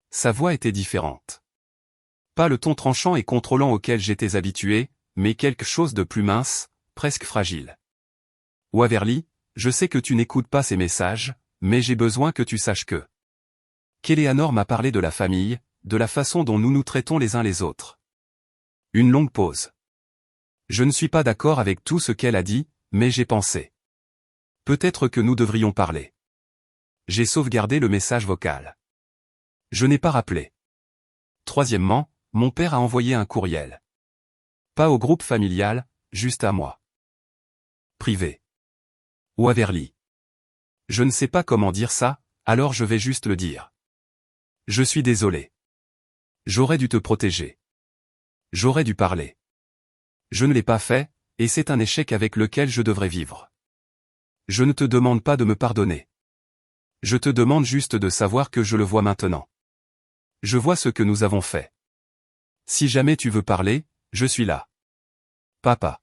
Sa voix était différente. Pas le ton tranchant et contrôlant auquel j'étais habitué, mais quelque chose de plus mince, presque fragile. Waverly, je sais que tu n'écoutes pas ces messages, mais j'ai besoin que tu saches que Eleanor m'a parlé de la famille, de la façon dont nous nous traitons les uns les autres. Une longue pause. Je ne suis pas d'accord avec tout ce qu'elle a dit, mais j'ai pensé. Peut-être que nous devrions parler. J'ai sauvegardé le message vocal. Je n'ai pas rappelé. Troisièmement, mon père a envoyé un courriel. Pas au groupe familial, juste à moi. Privé. Waverly. Je ne sais pas comment dire ça, alors je vais juste le dire. Je suis désolé. J'aurais dû te protéger. J'aurais dû parler. Je ne l'ai pas fait, et c'est un échec avec lequel je devrais vivre. Je ne te demande pas de me pardonner. Je te demande juste de savoir que je le vois maintenant. Je vois ce que nous avons fait. Si jamais tu veux parler, je suis là. Papa.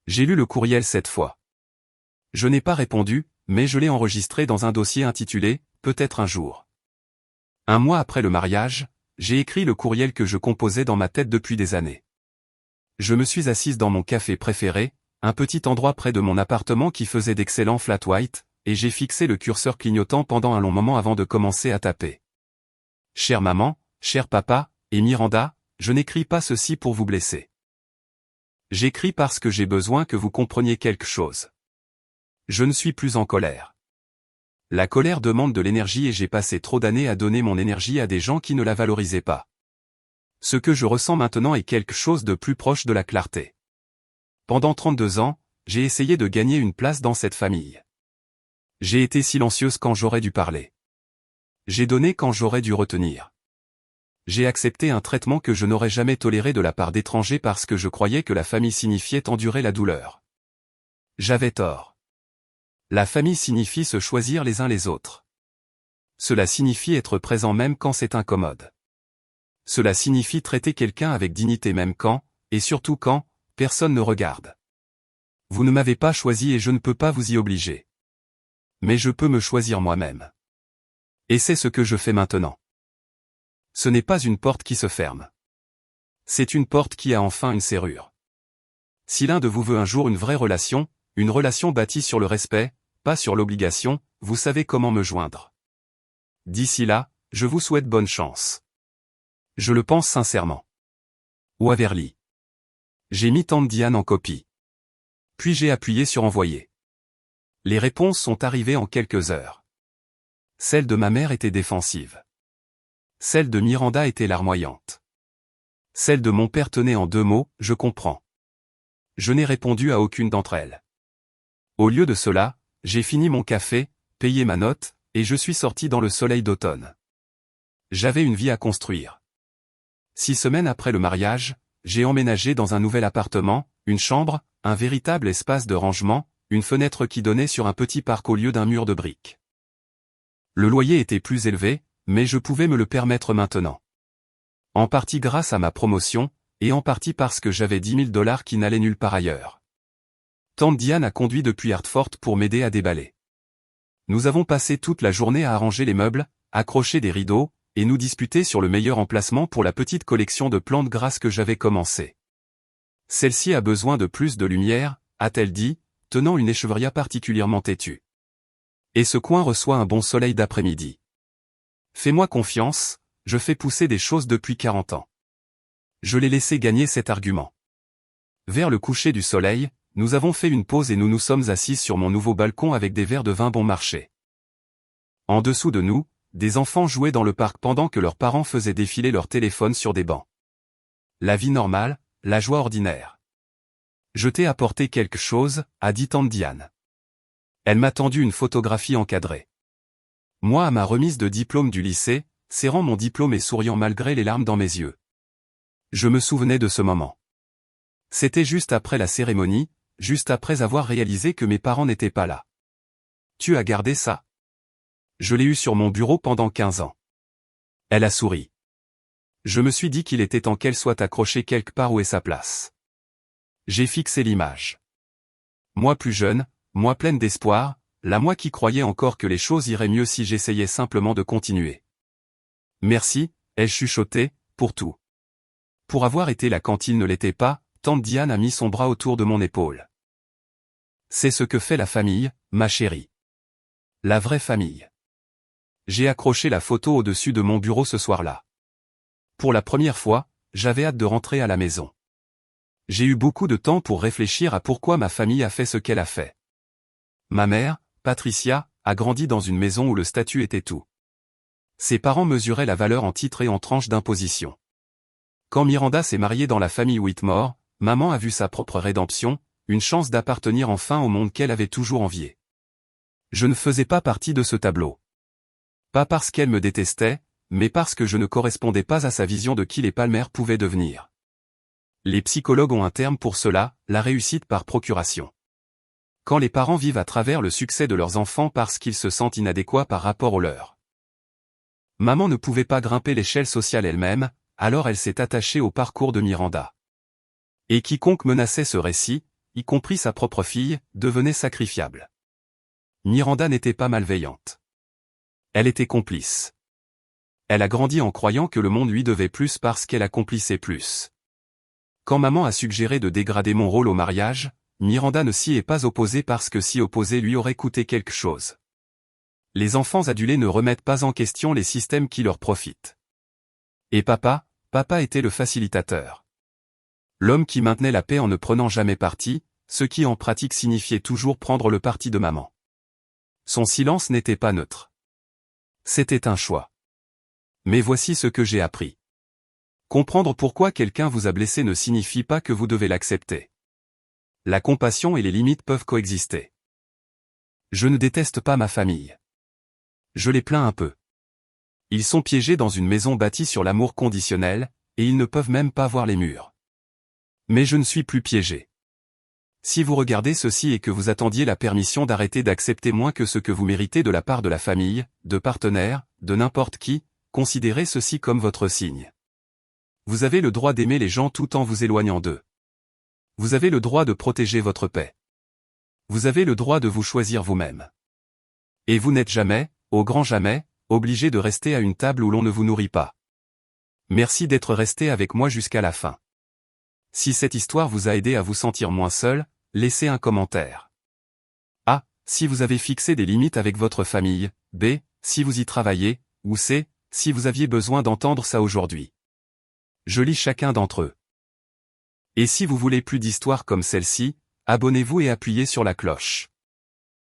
J'ai lu le courriel 7 fois. Je n'ai pas répondu, mais je l'ai enregistré dans un dossier intitulé « Peut-être un jour ». 1 mois après le mariage, j'ai écrit le courriel que je composais dans ma tête depuis des années. Je me suis assise dans mon café préféré, un petit endroit près de mon appartement qui faisait d'excellents flat white, et j'ai fixé le curseur clignotant pendant un long moment avant de commencer à taper. Chère maman, cher papa, et Miranda, je n'écris pas ceci pour vous blesser. J'écris parce que j'ai besoin que vous compreniez quelque chose. Je ne suis plus en colère. La colère demande de l'énergie et j'ai passé trop d'années à donner mon énergie à des gens qui ne la valorisaient pas. Ce que je ressens maintenant est quelque chose de plus proche de la clarté. Pendant 32 ans, j'ai essayé de gagner une place dans cette famille. J'ai été silencieuse quand j'aurais dû parler. J'ai donné quand j'aurais dû retenir. J'ai accepté un traitement que je n'aurais jamais toléré de la part d'étrangers parce que je croyais que la famille signifiait endurer la douleur. J'avais tort. La famille signifie se choisir les uns les autres. Cela signifie être présent même quand c'est incommode. Cela signifie traiter quelqu'un avec dignité même quand, et surtout quand, personne ne regarde. Vous ne m'avez pas choisi et je ne peux pas vous y obliger. Mais je peux me choisir moi-même. Et c'est ce que je fais maintenant. Ce n'est pas une porte qui se ferme. C'est une porte qui a enfin une serrure. Si l'un de vous veut un jour une relation bâtie sur le respect, pas sur l'obligation, vous savez comment me joindre. D'ici là, je vous souhaite bonne chance. Je le pense sincèrement. Waverly. J'ai mis tante Diane en copie. Puis j'ai appuyé sur envoyer. Les réponses sont arrivées en quelques heures. Celle de ma mère était défensive. Celle de Miranda était larmoyante. Celle de mon père tenait en 2 mots, je comprends. Je n'ai répondu à aucune d'entre elles. Au lieu de cela, j'ai fini mon café, payé ma note, et je suis sorti dans le soleil d'automne. J'avais une vie à construire. 6 semaines après le mariage, j'ai emménagé dans un nouvel appartement, une chambre, un véritable espace de rangement, une fenêtre qui donnait sur un petit parc au lieu d'un mur de briques. Le loyer était plus élevé, mais je pouvais me le permettre maintenant. En partie grâce à ma promotion, et en partie parce que j'avais $10 000 qui n'allaient nulle part ailleurs. Tante Diane a conduit depuis Hartford pour m'aider à déballer. Nous avons passé toute la journée à arranger les meubles, accrocher des rideaux, et nous disputer sur le meilleur emplacement pour la petite collection de plantes grasses que j'avais commencée. Celle-ci a besoin de plus de lumière, a-t-elle dit, tenant une écheveria particulièrement têtue. Et ce coin reçoit un bon soleil d'après-midi. Fais-moi confiance, je fais pousser des choses depuis 40 ans. Je l'ai laissé gagner cet argument. Vers le coucher du soleil, nous avons fait une pause et nous nous sommes assis sur mon nouveau balcon avec des verres de vin bon marché. En dessous de nous, des enfants jouaient dans le parc pendant que leurs parents faisaient défiler leur téléphone sur des bancs. La vie normale, la joie ordinaire. Je t'ai apporté quelque chose, a dit tante Diane. Elle m'a tendu une photographie encadrée. Moi à ma remise de diplôme du lycée, serrant mon diplôme et souriant malgré les larmes dans mes yeux. Je me souvenais de ce moment. C'était juste après la cérémonie, juste après avoir réalisé que mes parents n'étaient pas là. Tu as gardé ça? Je l'ai eu sur mon bureau pendant 15 ans. Elle a souri. Je me suis dit qu'il était temps qu'elle soit accrochée quelque part où est sa place. J'ai fixé l'image. Moi plus jeune, moi pleine d'espoir, la moi qui croyait encore que les choses iraient mieux si j'essayais simplement de continuer. Merci, ai-je chuchoté, pour tout. Pour avoir été là quand il ne l'était pas, tante Diane a mis son bras autour de mon épaule. C'est ce que fait la famille, ma chérie. La vraie famille. J'ai accroché la photo au-dessus de mon bureau ce soir-là. Pour la première fois, j'avais hâte de rentrer à la maison. J'ai eu beaucoup de temps pour réfléchir à pourquoi ma famille a fait ce qu'elle a fait. Ma mère, Patricia, a grandi dans une maison où le statut était tout. Ses parents mesuraient la valeur en titres et en tranches d'imposition. Quand Miranda s'est mariée dans la famille Whitmore, maman a vu sa propre rédemption, une chance d'appartenir enfin au monde qu'elle avait toujours envié. Je ne faisais pas partie de ce tableau. Pas parce qu'elle me détestait, mais parce que je ne correspondais pas à sa vision de qui les Palmer pouvaient devenir. Les psychologues ont un terme pour cela, la réussite par procuration. Quand les parents vivent à travers le succès de leurs enfants parce qu'ils se sentent inadéquats par rapport au leur. Maman ne pouvait pas grimper l'échelle sociale elle-même, alors elle s'est attachée au parcours de Miranda. Et quiconque menaçait ce récit, y compris sa propre fille, devenait sacrifiable. Miranda n'était pas malveillante. Elle était complice. Elle a grandi en croyant que le monde lui devait plus parce qu'elle accomplissait plus. Quand maman a suggéré de dégrader mon rôle au mariage, Miranda ne s'y est pas opposée parce que s'y opposer lui aurait coûté quelque chose. Les enfants adulés ne remettent pas en question les systèmes qui leur profitent. Et papa était le facilitateur. L'homme qui maintenait la paix en ne prenant jamais parti, ce qui en pratique signifiait toujours prendre le parti de maman. Son silence n'était pas neutre. C'était un choix. Mais voici ce que j'ai appris. Comprendre pourquoi quelqu'un vous a blessé ne signifie pas que vous devez l'accepter. La compassion et les limites peuvent coexister. Je ne déteste pas ma famille. Je les plains un peu. Ils sont piégés dans une maison bâtie sur l'amour conditionnel, et ils ne peuvent même pas voir les murs. Mais je ne suis plus piégé. Si vous regardez ceci et que vous attendiez la permission d'arrêter d'accepter moins que ce que vous méritez de la part de la famille, de partenaires, de n'importe qui, considérez ceci comme votre signe. Vous avez le droit d'aimer les gens tout en vous éloignant d'eux. Vous avez le droit de protéger votre paix. Vous avez le droit de vous choisir vous-même. Et vous n'êtes jamais, au grand jamais, obligé de rester à une table où l'on ne vous nourrit pas. Merci d'être resté avec moi jusqu'à la fin. Si cette histoire vous a aidé à vous sentir moins seul, laissez un commentaire. A. Si vous avez fixé des limites avec votre famille. B. Si vous y travaillez. Ou C. Si vous aviez besoin d'entendre ça aujourd'hui. Je lis chacun d'entre eux. Et si vous voulez plus d'histoires comme celle-ci, abonnez-vous et appuyez sur la cloche.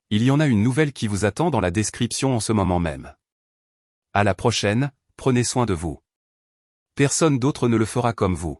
Il y en a une nouvelle qui vous attend dans la description en ce moment même. À la prochaine, prenez soin de vous. Personne d'autre ne le fera comme vous.